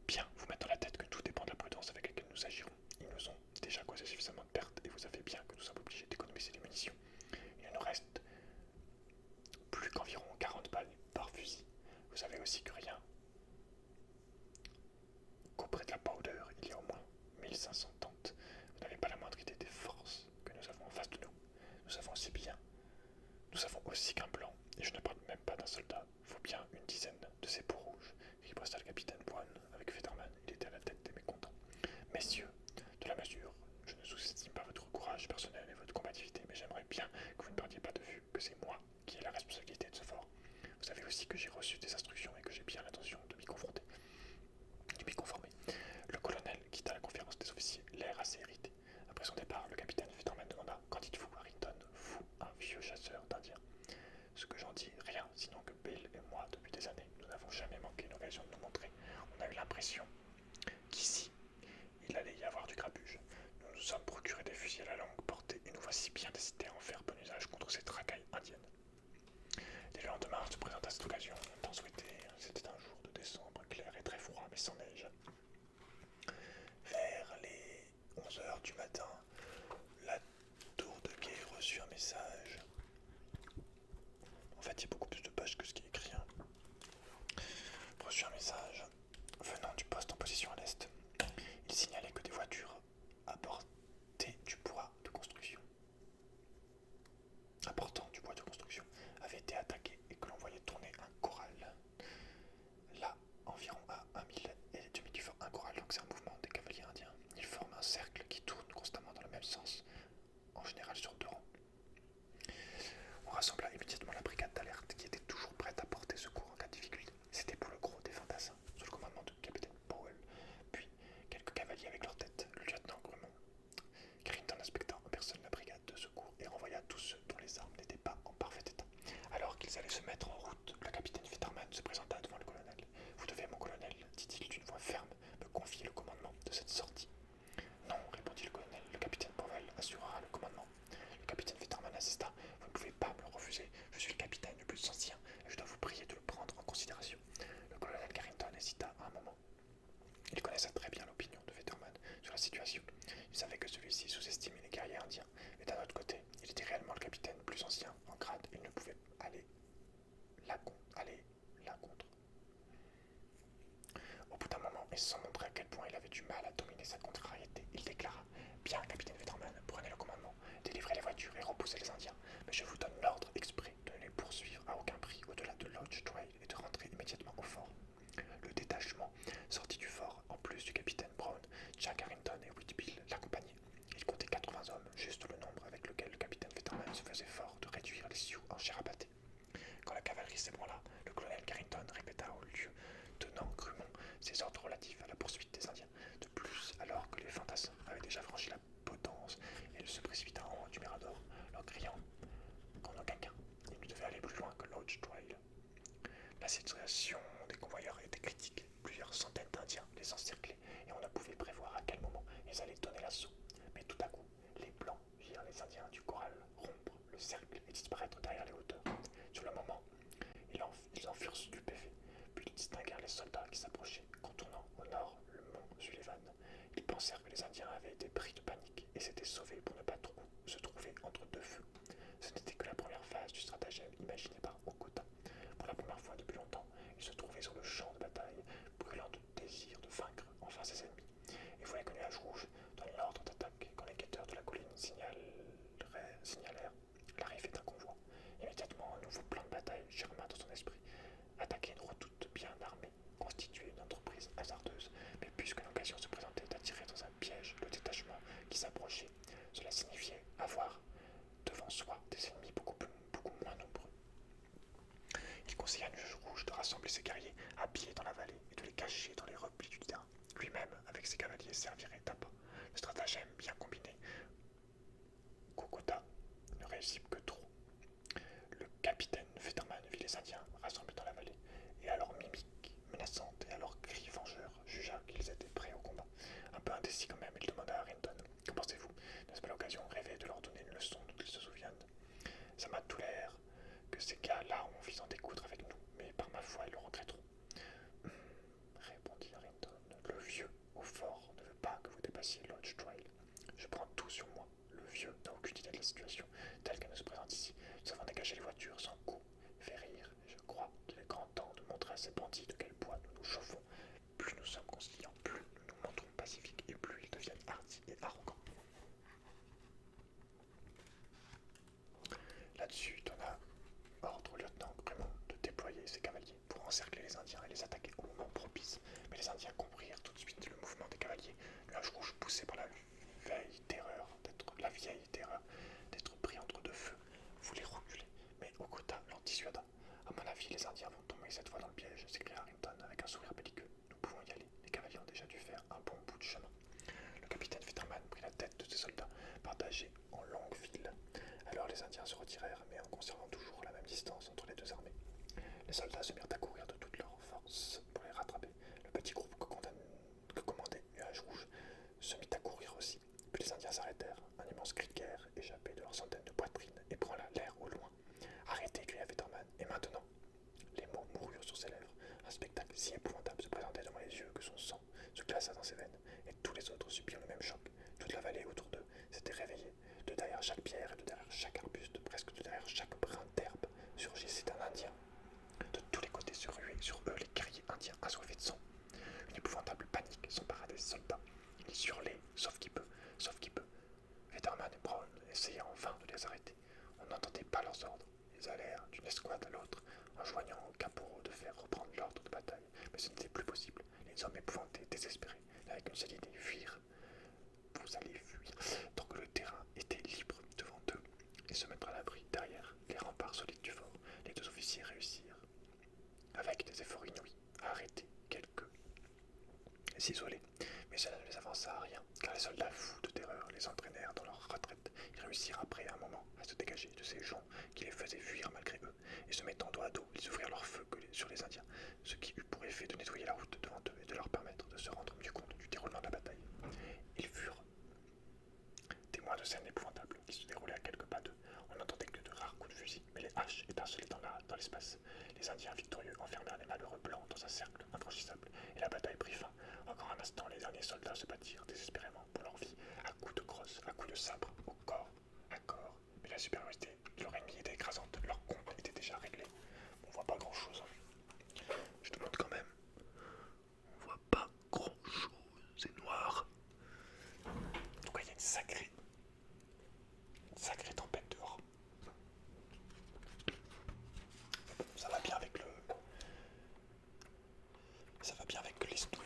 bien vous mettre dans la tête que tout dépend de la prudence avec laquelle nous agirons. Ils nous ont déjà causé suffisamment de pertes et vous savez bien que nous sommes obligés d'économiser les munitions. Il ne nous reste plus qu'environ 40 balles par fusil. Vous savez aussi que rien qu'auprès de la Powder, il y a au moins 1500 tentes. Vous n'avez pas la moindre idée des forces que nous avons en face de nous. Nous savons aussi qu'un blanc, et je ne parle même pas d'un soldat, vaut bien une dizaine de ces peaux rouges, riposta le capitaine Brown avec Fetterman. Il était à la tête des mécontents. Messieurs, de la mesure, je ne sous-estime pas votre courage personnel et votre combativité, mais j'aimerais bien que vous ne perdiez pas de vue que c'est moi qui ai la responsabilité de ce fort. Vous savez aussi que j'ai reçu des instructions et que j'ai bien l'intention de m'y conformer. Le colonel quitta la conférence des officiers, l'air assez irrité. Après son départ, le capitaine Fetterman demanda: Qu'en dites-vous, Harrington, vous, un vieux chasseur d'Indiens? Ce que j'en dis, rien, sinon que Bill et moi, depuis des années, nous n'avons jamais manqué une occasion de nous montrer. On a eu l'impression qu'ici, il allait y avoir du grabuge. Nous nous sommes procuré des fusils à la longue portée et nous voici bien décidés à en faire bon usage contre ces tracailles indiennes. Dès le lendemain se présenta cette occasion, tant souhaitée. C'était un jour de décembre, clair et très froid, mais sans neige. Vers les 11 h du matin, la tour de guet reçut un message. En fait, il y a beaucoup plus de pages que ce qui est écrit. Reçut un message venant du poste en position à l'est. Il signalait que des voitures apportaient du bois de construction. Apportant du bois de construction avaient été attaquées et que l'on voyait tourner un corral. Là, environ à 1 mille et demi du fort, un corral, donc c'est un mouvement des cavaliers indiens. Ils forment un cercle qui tourne constamment dans le même sens, en général sur 2 rangs. On rassembla immédiatement la brigade d'alerte qui était toujours prête à porter secours en cas de difficulté. C'était pour le gros des fantassins, sous le commandement de capitaine Powell, puis quelques cavaliers avec leur tête, le lieutenant Grumont. Carrington inspecta en personne la brigade de secours et renvoya tous ceux dont les armes n'étaient pas en parfait état. Alors qu'ils allaient se mettre en route, le capitaine Fetterman se présenta devant le colonel. Vous devez, mon colonel, dit-il d'une voix ferme, me confier le commandement de cette sortie. Non, répondit le colonel, le capitaine Powell assurera le commandement. Le capitaine Fetterman insista. Vous ne pouvez pas me le refuser. Je suis le capitaine le plus ancien et je dois vous prier de le prendre en considération. Le colonel Carrington hésita un moment. Il connaissait très bien l'opinion de Fetterman sur la situation. Il savait que celui-ci sous-estimait les guerriers indiens, mais d'un autre côté, il était réellement le capitaine plus ancien en grade et il ne pouvait aller là contre. Au bout d'un moment, et sans montrer à quel point il avait du mal à dominer sa contrariété, il déclara: Bien, capitaine Fetterman, prenez le commandement, délivrez les voitures et repoussez les Indiens, mais je vous donne l'ordre exprès de ne les poursuivre à aucun prix au-delà de Lodge Trail et de rentrer immédiatement au fort. Le détachement sortit du fort, en plus du capitaine Brown, Jack Harrington et Whitbill l'accompagnaient. Il comptait 80 hommes, juste le nombre avec lequel le capitaine Fetterman se faisait fort de réduire les Sioux en chair à pâté. Quand la cavalerie s'ébranla, le colonel Carrington répéta au lieutenant Grumont ses ordres relatifs à la poursuite des Indiens. De plus, alors que les fantassins avaient déjà franchi la potence, il se précipita en haut du Mirador, leur criant qu'en aucun cas il ne devait aller plus loin que Lodge Trail. La situation des convoyeurs était critique. Plusieurs centaines d'Indiens les encerclaient et on ne pouvait prévoir à quel moment ils allaient donner l'assaut. Mais tout à coup, les Blancs virent les Indiens du corral rompre le cercle et disparaître derrière les hauteurs. Sur le moment, ils en furent stupéfaits, puis ils distinguèrent les soldats qui s'approchaient, contournant au nord le mont Sullivan. Ils pensèrent que les Indiens avaient été pris de panique et s'étaient sauvés pour ne pas phase du stratagème imaginé par Okota. Pour la première fois depuis longtemps, il se trouvait sur le champ de bataille, brûlant de désir de vaincre enfin ses ennemis. Il voulait que Nuage Rouge donne l'ordre d'attaque quand les guetteurs de la colline signalèrent l'arrivée d'un convoi. Immédiatement, un nouveau plan de bataille germa dans son esprit. Attaquer une redoute bien armée constituait une entreprise hasardeuse, mais puisque l'occasion se présentait d'attirer dans un piège le détachement qui s'approchait, cela signifiait avoir devant soi des ennemis beaucoup moins nombreux. Il conseilla à Nuage Rouge de rassembler ses guerriers à pied dans la vallée et de les cacher dans les replis du terrain. Lui-même, avec ses cavaliers, servirait d'appât. Le stratagème bien combiné, Kokota ne réussit que trop. Le capitaine Fetterman vit les Indiens rassemblés dans la vallée, et à leur mimique menaçante et à leurs cris vengeurs, jugea qu'ils étaient prêts au combat. Un peu indécis quand même, il demanda à Renton: « Qu'en pensez-vous? N'est-ce pas l'occasion rêvée de leur donner une leçon dont ils se souviennent? Ça m'a tout l'air que ces gars-là ont envie d'en découdre avec nous, mais par ma foi, ils le regretteront. » Répondit Renton. Le vieux au fort ne veut pas que vous dépassiez Lodge Trail. Je prends tout sur moi. Le vieux n'a aucune idée de la situation telle qu'elle se présente ici. Nous avons dégagé les voitures sans coup, fait rire, et je crois qu'il est grand temps de montrer à ces bandits de quel bois nous nous chauffons. Plus nous sommes conciliants, plus nous nous montrons pacifiques, et plus ils deviennent hardis et arrogants. Là-dessus, donna ordre au lieutenant Grémont de déployer ses cavaliers pour encercler les Indiens et les attaquer au moment propice. Mais les Indiens comprirent tout de suite le mouvement des cavaliers. Nuage Rouge, poussé par la vieille terreur d'être pris entre deux feux, voulait reculer, mais Okota l'en dissuada. À mon avis, les Indiens vont tomber cette fois dans le piège, s'écria Renton avec un sourire belliqueux. Nous pouvons y aller, les cavaliers ont déjà dû faire un bon bout de chemin. Le capitaine Fetterman prit la tête de ses soldats, partagés en longues files. Alors les Indiens se retirèrent, mais en conservant toujours la même distance entre les deux armées. Les soldats se mirent à courir de toute leur force pour les rattraper. Le petit groupe que commandait Nuage Rouge se mit à courir aussi. Puis les Indiens s'arrêtèrent. Un immense cri de guerre échappé de leurs centaines de poitrines ébranla l'air au loin. « Arrêtez !» cria Fetterman. « Et maintenant ?» Les mots moururent sur ses lèvres. Un spectacle si épouvantable se présentait devant les yeux que son sang se glaça dans ses veines, et tous les autres subirent le même choc. Toute la vallée autour d'eux s'était réveillée. De derrière chaque pierre et de derrière chaque arbuste, presque de derrière chaque brin d'herbe, surgissait un Indien. De tous les côtés se ruaient sur eux les guerriers indiens assoiffés de sang. Une épouvantable panique s'empara des soldats. Ils hurlaient, sauf qui peut, sauf qui peut. Fetterman et Brown essayaient en vain de les arrêter. On n'entendait pas leurs ordres. Ils allèrent d'une escouade à l'autre, enjoignant aux caporaux de faire reprendre l'ordre de bataille. Mais ce n'était plus possible. Les hommes épouvantés, désespérés, n'avaient qu'une seule idée: fuir. Vous allez fuir, tant que le terrain était libre devant eux, et se mettre à l'abri derrière les remparts solides du fort. Les deux officiers réussirent, avec des efforts inouïs, à arrêter quelques isolés, mais cela ne les avança à rien, car les soldats fous de terreur les entraînèrent dans leur retraite. Ils réussirent après un moment à se dégager de ces gens qui les faisaient fuir malgré eux, et se mettant dos à dos, ils ouvrirent leur feu sur les Indiens, ce qui eut pour effet de nettoyer la route devant eux et de leur permettre de se rendre mieux compte du déroulement de la bataille. Ils furent témoins de scènes épouvantables qui se déroulaient à quelques pas d'eux. On n'entendait que de rares coups de fusil, mais les haches étincelaient dans l'espace. Les Indiens victorieux enfermèrent les malheureux blancs dans un cercle infranchissable, et la bataille prit fin. Encore un instant, les derniers soldats se battirent désespérément pour leur vie, à coups de crosse, à coups de sabre, au corps à corps. Mais la supériorité de leur ennemi était écrasante, leur compte était déjà réglé. On voit pas grand-chose. Je te montre quand même. On voit pas grand-chose, c'est noir. En tout cas, il y a une sacrée tempête dehors. Ça va bien avec l'histoire.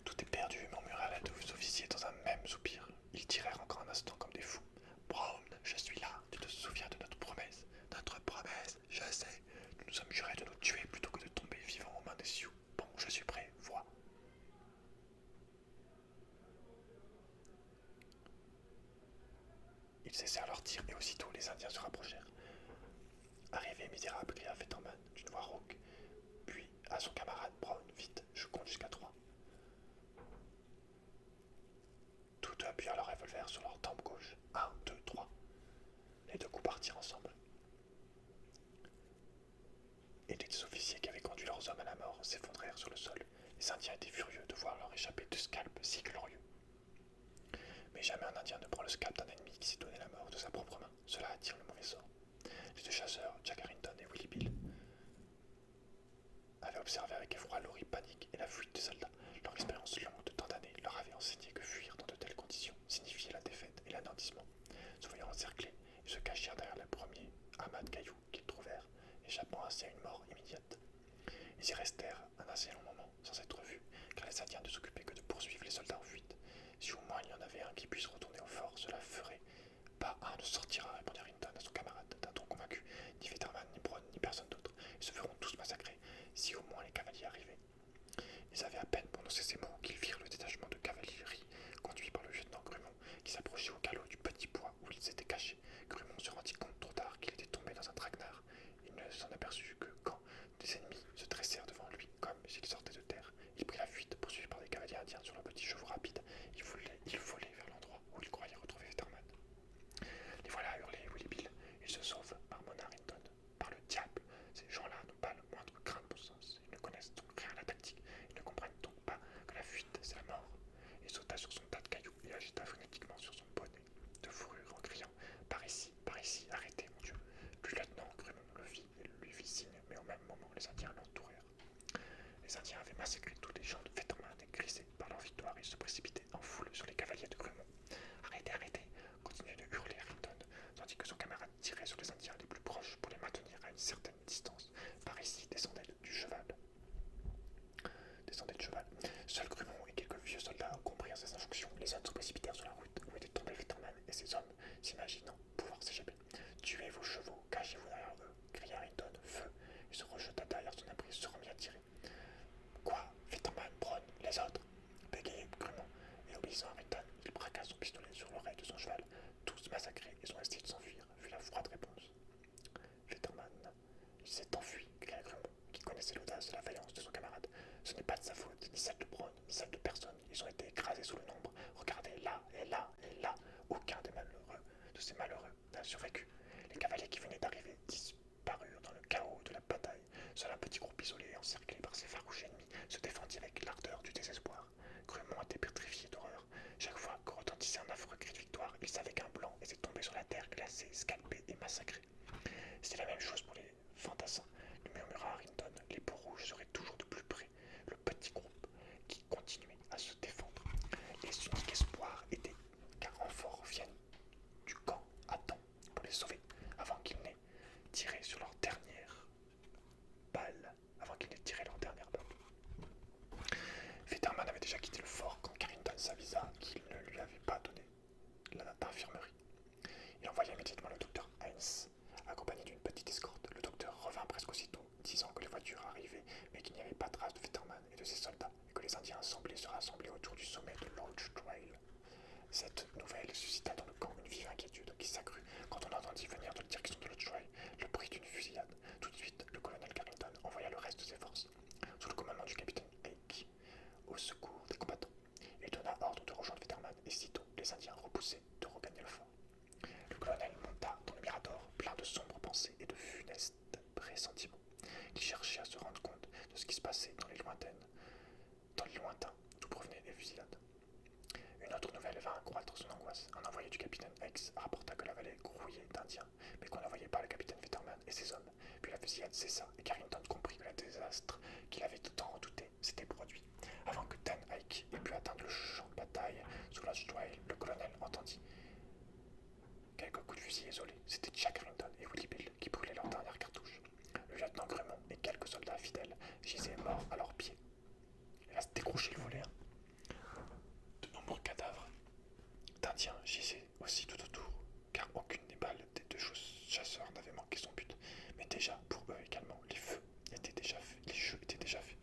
Tout est perdu, murmura la douce officier dans un même soupir. Ils tirèrent encore un instant comme des fous. Brown, je suis là, tu te souviens de notre promesse? Notre promesse, je sais. Nous nous sommes jurés de nous tuer plutôt que de tomber vivants aux mains des Sioux. Bon, je suis prêt, vois. Ils cessèrent leur tir et aussitôt les Indiens se rapprochèrent. Arrivé, misérable, cria Fetterman d'une voix rauque, puis à son camarade Brown, vite, je compte jusqu'à 3. Tous deux appuyèrent leur revolver sur leur tempe gauche. 1, 2, 3. Les deux coups partirent ensemble. Et les officiers qui avaient conduit leurs hommes à la mort s'effondrèrent sur le sol. Les Indiens étaient furieux de voir leur échapper de scalps si glorieux. Mais jamais un Indien ne prend le scalp d'un ennemi qui s'est donné la mort de sa propre main. Cela attire le mauvais sort. Les deux chasseurs, Jack Harrington et Willie Bill, avaient observé avec effroi l'horrible panique et la fuite des soldats. Leur expérience longue de tant d'années leur avait enseigné que fuir dans de telles conditions signifiait la défaite et l'anéantissement. Se voyant encerclés, ils se cachèrent derrière le premier amas de cailloux qu'ils trouvèrent, échappant ainsi à une mort immédiate. Ils y restèrent un assez long moment, sans être vus, car les Indiens ne s'occupaient que de poursuivre les soldats en fuite. Si au moins il y en avait un qui puisse retourner au fort, cela ferait. Pas un ne sortira, répondit Harrington à son camarade, d'un ton convaincu. Ni Fetterman, ni Brown, ni personne d'autre. Ils se feront tous massacrer, si au moins les cavaliers arrivaient. Ils avaient à peine prononcé ces mots qu'ils virent le détachement de cavalerie conduit par le lieutenant Grumont, qui s'approchait au galop du petit bois où ils s'étaient cachés. Grumont se rendit compte trop tard qu'il était tombé dans un traquenard. Il ne s'en aperçut que quand des ennemis se dressèrent devant lui, comme s'ils sortaient de terre. Il prit la fuite, poursuivi par des cavaliers indiens sur leurs petits chevaux rapides. Il volait vers l'endroit où il croyait retrouver Fetterman. Les voilà, hurlait Willie Bill. Ils se sauvent, marmonna Harrington. Par le diable, ces gens-là n'ont pas le moindre grain de bon sens. Ils ne connaissent donc rien à la tactique. Ils ne comprennent donc pas que la fuite, c'est la mort. Il sauta sur son tas de cailloux et agita frénétiquement sur son bonnet de fourrure en criant par ici, arrêtez, mon Dieu. Le lieutenant Grumont le vit et lui fit signe, mais au même moment, les Indiens l'entourèrent. Les Indiens avaient massacré tous les gens de Fetterman et grisés par leur victoire. Ils se précipitaient en foule sur les cavaliers de Grumont. Arrêtez, arrêtez, continuait de hurler Harrington, tandis que son camarade tirait sur les Indiens les plus proches pour les maintenir à une certaine distance. Par ici descendait du cheval. Seul Grumont et quelques vieux soldats comprirent ses injonctions. Les autres se précipitèrent sur la route où étaient tombés Fetterman et ses hommes, s'imaginant pouvoir s'échapper. Tuez vos chevaux, cachez-vous derrière eux, cria Harrington. Feu! Il se rejeta derrière son abri et se remit à tirer. Quoi? Fetterman, Brown, les autres? Bégayait Grumont, et obéissant à Harrington, il braqua son pistolet sur l'oreille de son cheval. Tous massacrés, ils ont essayé de s'enfuir, fut la froide réponse. Fetterman, il s'est enfui, cria Grumont, qui connaissait l'audace et la vaillance de son camarade. Ce n'est pas de sa faute, ni celle de Brown, ni celle de personne. Ils ont été écrasés sous le nombre. Regardez, là, et là, et là. Aucun de ces malheureux n'a survécu. Les cavaliers qui venaient d'arriver disparurent dans le chaos de la bataille. Seul un petit groupe isolé, encerclé par ses farouches ennemis, se défendit avec l'ardeur du désespoir. Grumont était pétrifié d'horreur. Chaque fois que retentissait un affreux cri de victoire, il savait qu'un blanc était tombé sur la terre glacée, scalpé et massacré. C'était la même chose pour les fantassins, lui murmura Harrington. Les peaux rouges seraient toujours de plus près. Le petit groupe qui continuait à se défendre. Les uniques espoirs étaient qu'un renfort vienne du camp à temps pour les sauver avant qu'ils n'aient tiré sur leur dernière balle. Fetterman avait déjà quitté le fort quand Harrington s'avisa qu'il ne lui avait pas donné d'infirmerie. Il envoya immédiatement le docteur Heinz, accompagné d'une petite escorte. Le docteur revint presque aussitôt, disant que les voitures arrivaient, mais qu'il n'y avait pas trace de Fetterman et de ses soldats, et que les Indiens assemblés se rassemblaient autour du sommet de Lodge Trail. Cette nouvelle suscita dans le camp une vive inquiétude qui s'accrut quand on entendit venir de la direction de Lodge Trail le bruit d'une fusillade. Tout de suite, le colonel Harrington envoya le reste de ses forces, sous le commandement du capitaine Hake, au secours des combattants. Il donna ordre de rejoindre Fetterman et sitôt les Indiens repoussés de regagner le fort. Le colonel monta dans le Mirador, plein de sombres pensées et de funestes pressentiments. Il cherchait à se rendre compte de ce qui se passait dans les lointains d'où provenaient les fusillades. Une autre nouvelle vint accroître son angoisse. Un envoyé du capitaine X rapporta que la vallée grouillait d'Indiens, mais qu'on ne voyait pas le capitaine Fetterman et ses hommes. Puis la fusillade cessa et Harrington comprit que le désastre qu'il avait tant redouté s'était produit. Avant que Dan Ike ait pu atteindre le champ de bataille sous Lodge Trail, le colonel entendit quelques coups de fusil isolés. C'était Jack Harrington et Willie Bill qui brûlaient leurs dernières cartouches. Le lieutenant Grumont et quelques soldats fidèles gisaient morts à leurs pieds. Il a décroché le volet. De nombreux cadavres d'Indiens gisaient aussi tout autour, car aucune des balles des deux chasseurs n'avait manqué son but. Mais déjà, pour eux également, les jeux étaient déjà faits.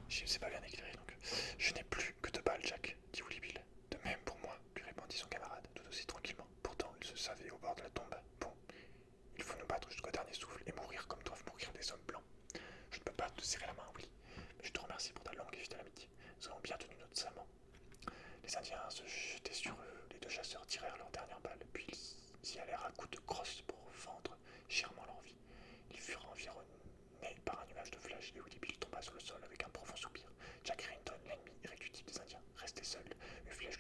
Je ne sais pas bien éclairé donc. Je n'ai plus que 2 balles, Jack, dit Willie Bill. De même pour moi, lui répondit son camarade, tout aussi tranquillement. Pourtant, il se savait au bord de la tombe. Bon, il faut nous battre jusqu'au dernier souffle et mourir comme doivent mourir des hommes blancs. Je ne peux pas te serrer la main, Willie, mais je te remercie pour ta longue et fidèle amitié. Nous avons bien tenu notre serment. Les Indiens se jetaient sur eux. Les deux chasseurs tirèrent leurs dernières balles, puis ils y allèrent à coups de crosse pour vendre chèrement leur vie. Ils furent environnés par un nuage de flèches et Willie Bill tomba sur le sol avec un profond soupir. Jack Harrington, l'ennemi irréductible des Indiens, restait seul, une flèche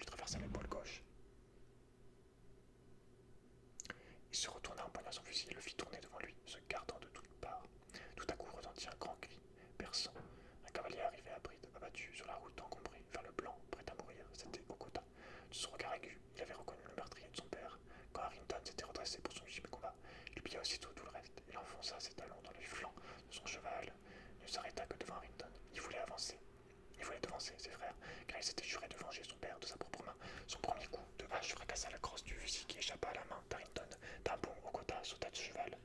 abattu sur la route encombrée vers le blanc, prêt à mourir. C'était Okota. De son regard aigu, il avait reconnu le meurtrier de son père. Quand Harrington s'était redressé pour son ultime combat, il oublia aussitôt tout le reste. Il enfonça ses talons dans les flancs de son cheval. Il ne s'arrêta que devant Harrington. Il voulait avancer. Il voulait devancer ses frères, car il s'était juré de venger son père de sa propre main. Son premier coup de hache fracassa la crosse du fusil qui échappa à la main d'Harrington. D'un bond, Okota sauta de cheval.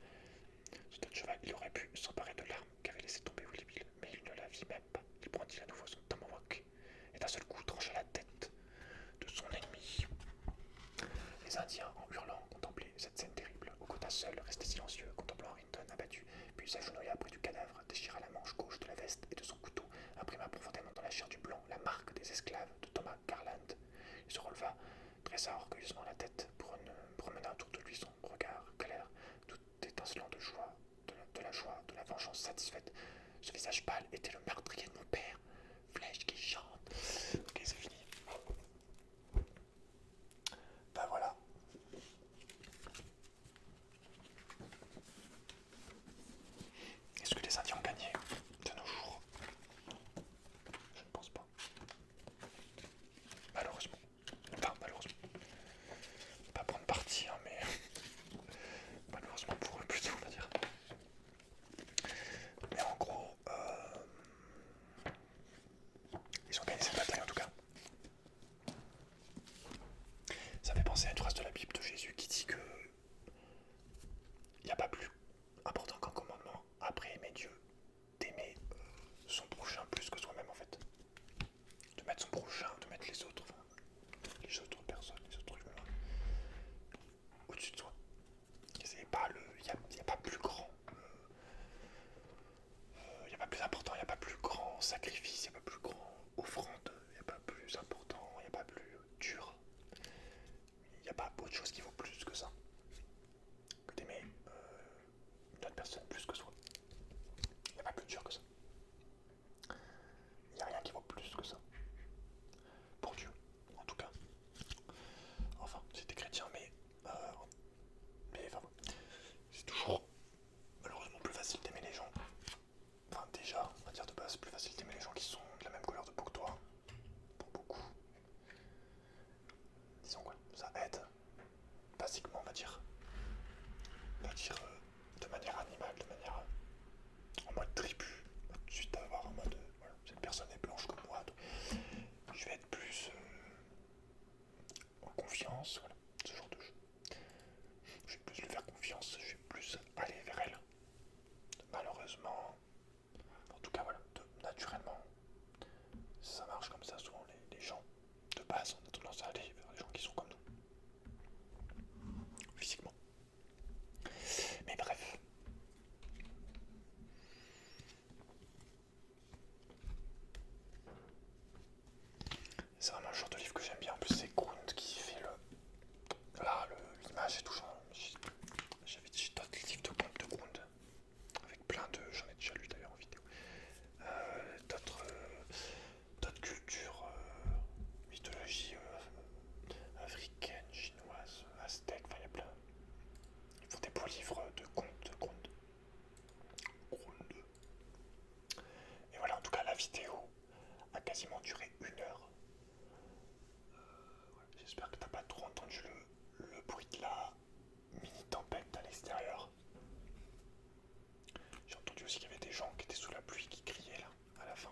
Il aurait pu s'emparer de l'arme qu'avait laissé tomber Willy Bill, mais il ne la vit même pas. Il brandit à nouveau son tomahawk et d'un seul coup trancha la tête de son ennemi. Les Indiens, en hurlant, contemplaient cette scène terrible. Okota seul restait silencieux, contemplant Harrington abattu, puis s'agenouilla près du cadavre, déchira la manche gauche de la veste et de son couteau, imprima profondément dans la chair du blanc la marque des esclaves de Thomas Garland. Il se releva, dressa orgueilleusement la tête, promena autour de lui son regard clair, tout étincelant de joie, de la vengeance satisfaite. Ce visage pâle était le meurtrier de mon père. Flèche qui chante. Ok, c'est fini. Ben voilà. Est-ce que les Indiens ont gagné de nos jours? Je ne pense pas. Malheureusement. Enfin, malheureusement. Pas prendre parti, hein, mais malheureusement pour eux plutôt, on va dire. Mais en gros, ils ont gagné cette bataille en tout cas. Ça fait penser à une phrase de la Bible de Jésus qui dit que il n'y a pas plus important qu'un commandement après aimer Dieu, d'aimer son prochain plus que soi-même en fait. De mettre son prochain, de mettre les autres personnes, les autres humains au-dessus de soi. Il n'y a pas plus grand, il n'y a pas plus important, il n'y a pas plus grand sacrifice, il n'y a pas plus grand offrande, il n'y a pas plus important, il n'y a pas plus dur. Il n'y a pas autre chose qui vaut plus que ça. Que d'aimer une autre personne plus que soi. Il n'y a pas plus dur que ça. Il n'y a rien qui vaut plus que ça. Pour Dieu, en tout cas. Enfin, si t'es chrétien, mais enfin, c'est toujours malheureusement plus facile d'aimer les gens. Enfin, déjà, on va dire de base, plus facile d'aimer les gens qui sont de la même couleur de peau que toi. Pour beaucoup. Disons quoi, ça aide. Basiquement, on va dire. De manière animale, de manière en mode tribu. Tout de suite avoir en mode, voilà, cette personne est blanche comme moi, donc je vais être plus en confiance, voilà, ce genre de jeu. Je vais plus lui faire confiance, je vais plus aller vers elle. Malheureusement, en tout cas voilà, naturellement, ça marche comme ça, souvent les gens, de base, on a tendance à aller vers les gens qui sont comme nous, physiquement. Mais bref. C'est vraiment le genre de livre que j'aime bien. En plus, c'est Grund qui fait l'image est touchante. J'ai d'autres livres de Grund avec plein de. J'en ai déjà lu d'ailleurs en vidéo. D'autres cultures, mythologie africaine, chinoise, aztèque, enfin il y a plein. Ils font des beaux livres de contes de Grund. Et voilà, en tout cas, la vidéo a quasiment duré 1 heure. J'espère que t'as pas trop entendu le bruit de la mini tempête à l'extérieur. J'ai entendu aussi qu'il y avait des gens qui étaient sous la pluie qui criaient là, à la fin.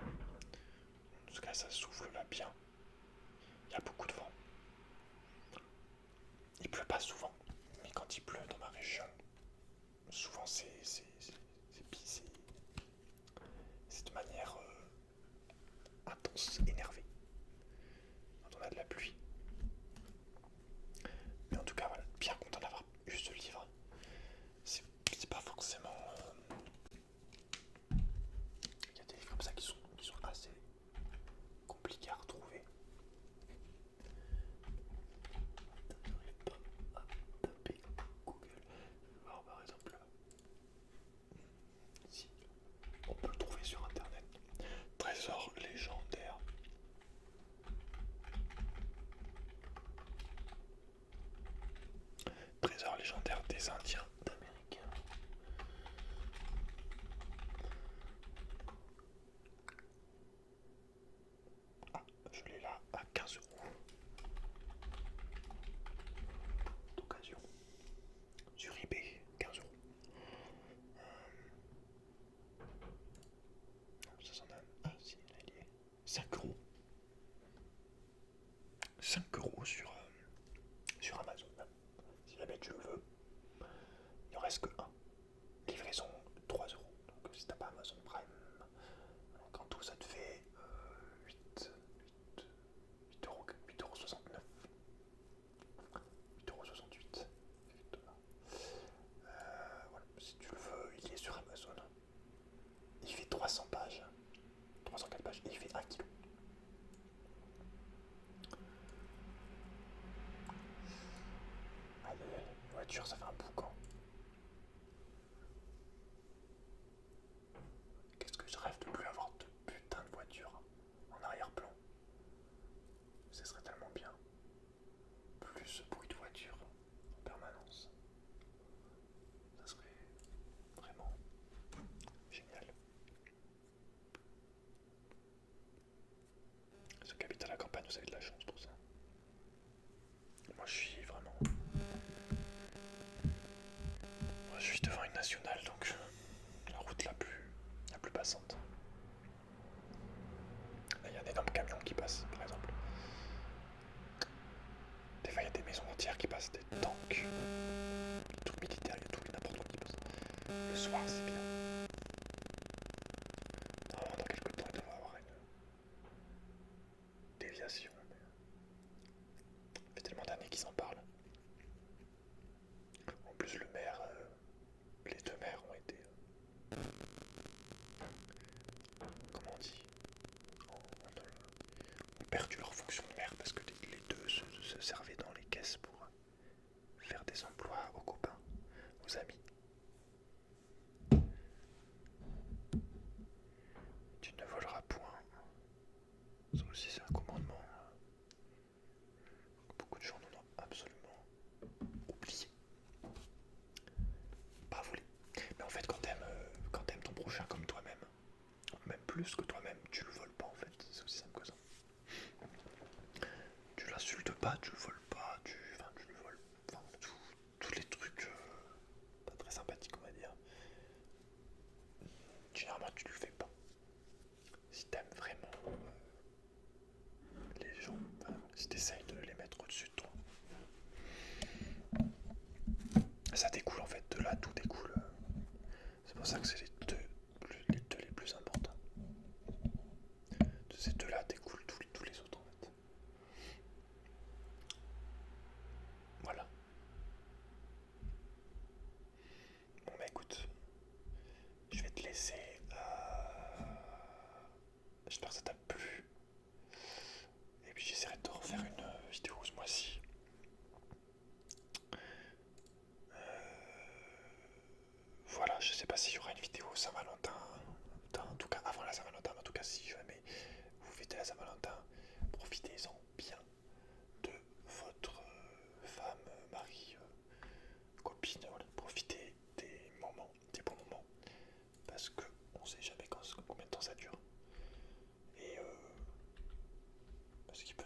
En tout cas, ça souffle là bien. Il y a beaucoup de vent. Il pleut pas souvent, mais quand il pleut dans ma région, souvent c'est de manière intense, énervée. Quand on a de la pluie. Mais en tout cas, voilà, bien content d'avoir eu ce livre. C'est pas forcément. Il y a des livres comme ça qui sont assez compliqués à retrouver. Je n'arrive pas à taper Google. Je vais voir par exemple si on peut le trouver sur internet. Trésor légendaire perdu leur fonction de mère parce que les deux se servaient dans les caisses pour faire des emplois aux copains, aux amis. Tu ne voleras point. Ça aussi c'est un commandement que beaucoup de gens n'en ont absolument oublié. Pas voler. Mais en fait quand t'aimes ton prochain comme toi-même, même plus que toi-même, tu le voles pas en fait. C'est aussi simple que ça. Tu l'insultes pas, tu le voles pas, tu le voles. Enfin, tous les trucs pas très sympathiques on va dire. Généralement tu le fais pas. Si t'aimes vraiment les gens, vraiment, si t'essayes de les mettre au-dessus de toi. Ça découle en fait, de là tout découle. C'est pour ça que c'est les deux les plus importants. De ces deux-là découlent tous les autres en fait. Voilà. Bon bah écoute, je vais te laisser. J'espère que ça t'a plu. Et puis j'essaierai de te refaire une vidéo ce mois-ci. Voilà, je sais pas s'il y aura une vidéo Saint-Valentin. En tout cas avant la Saint-Valentin, mais en tout cas si jamais vous fêtez la Saint-Valentin, profitez-en bien de votre femme, mari, copine. Voilà. Profitez des moments, des bons moments. Parce que on sait jamais combien de temps ça dure. Et parce qu'il peut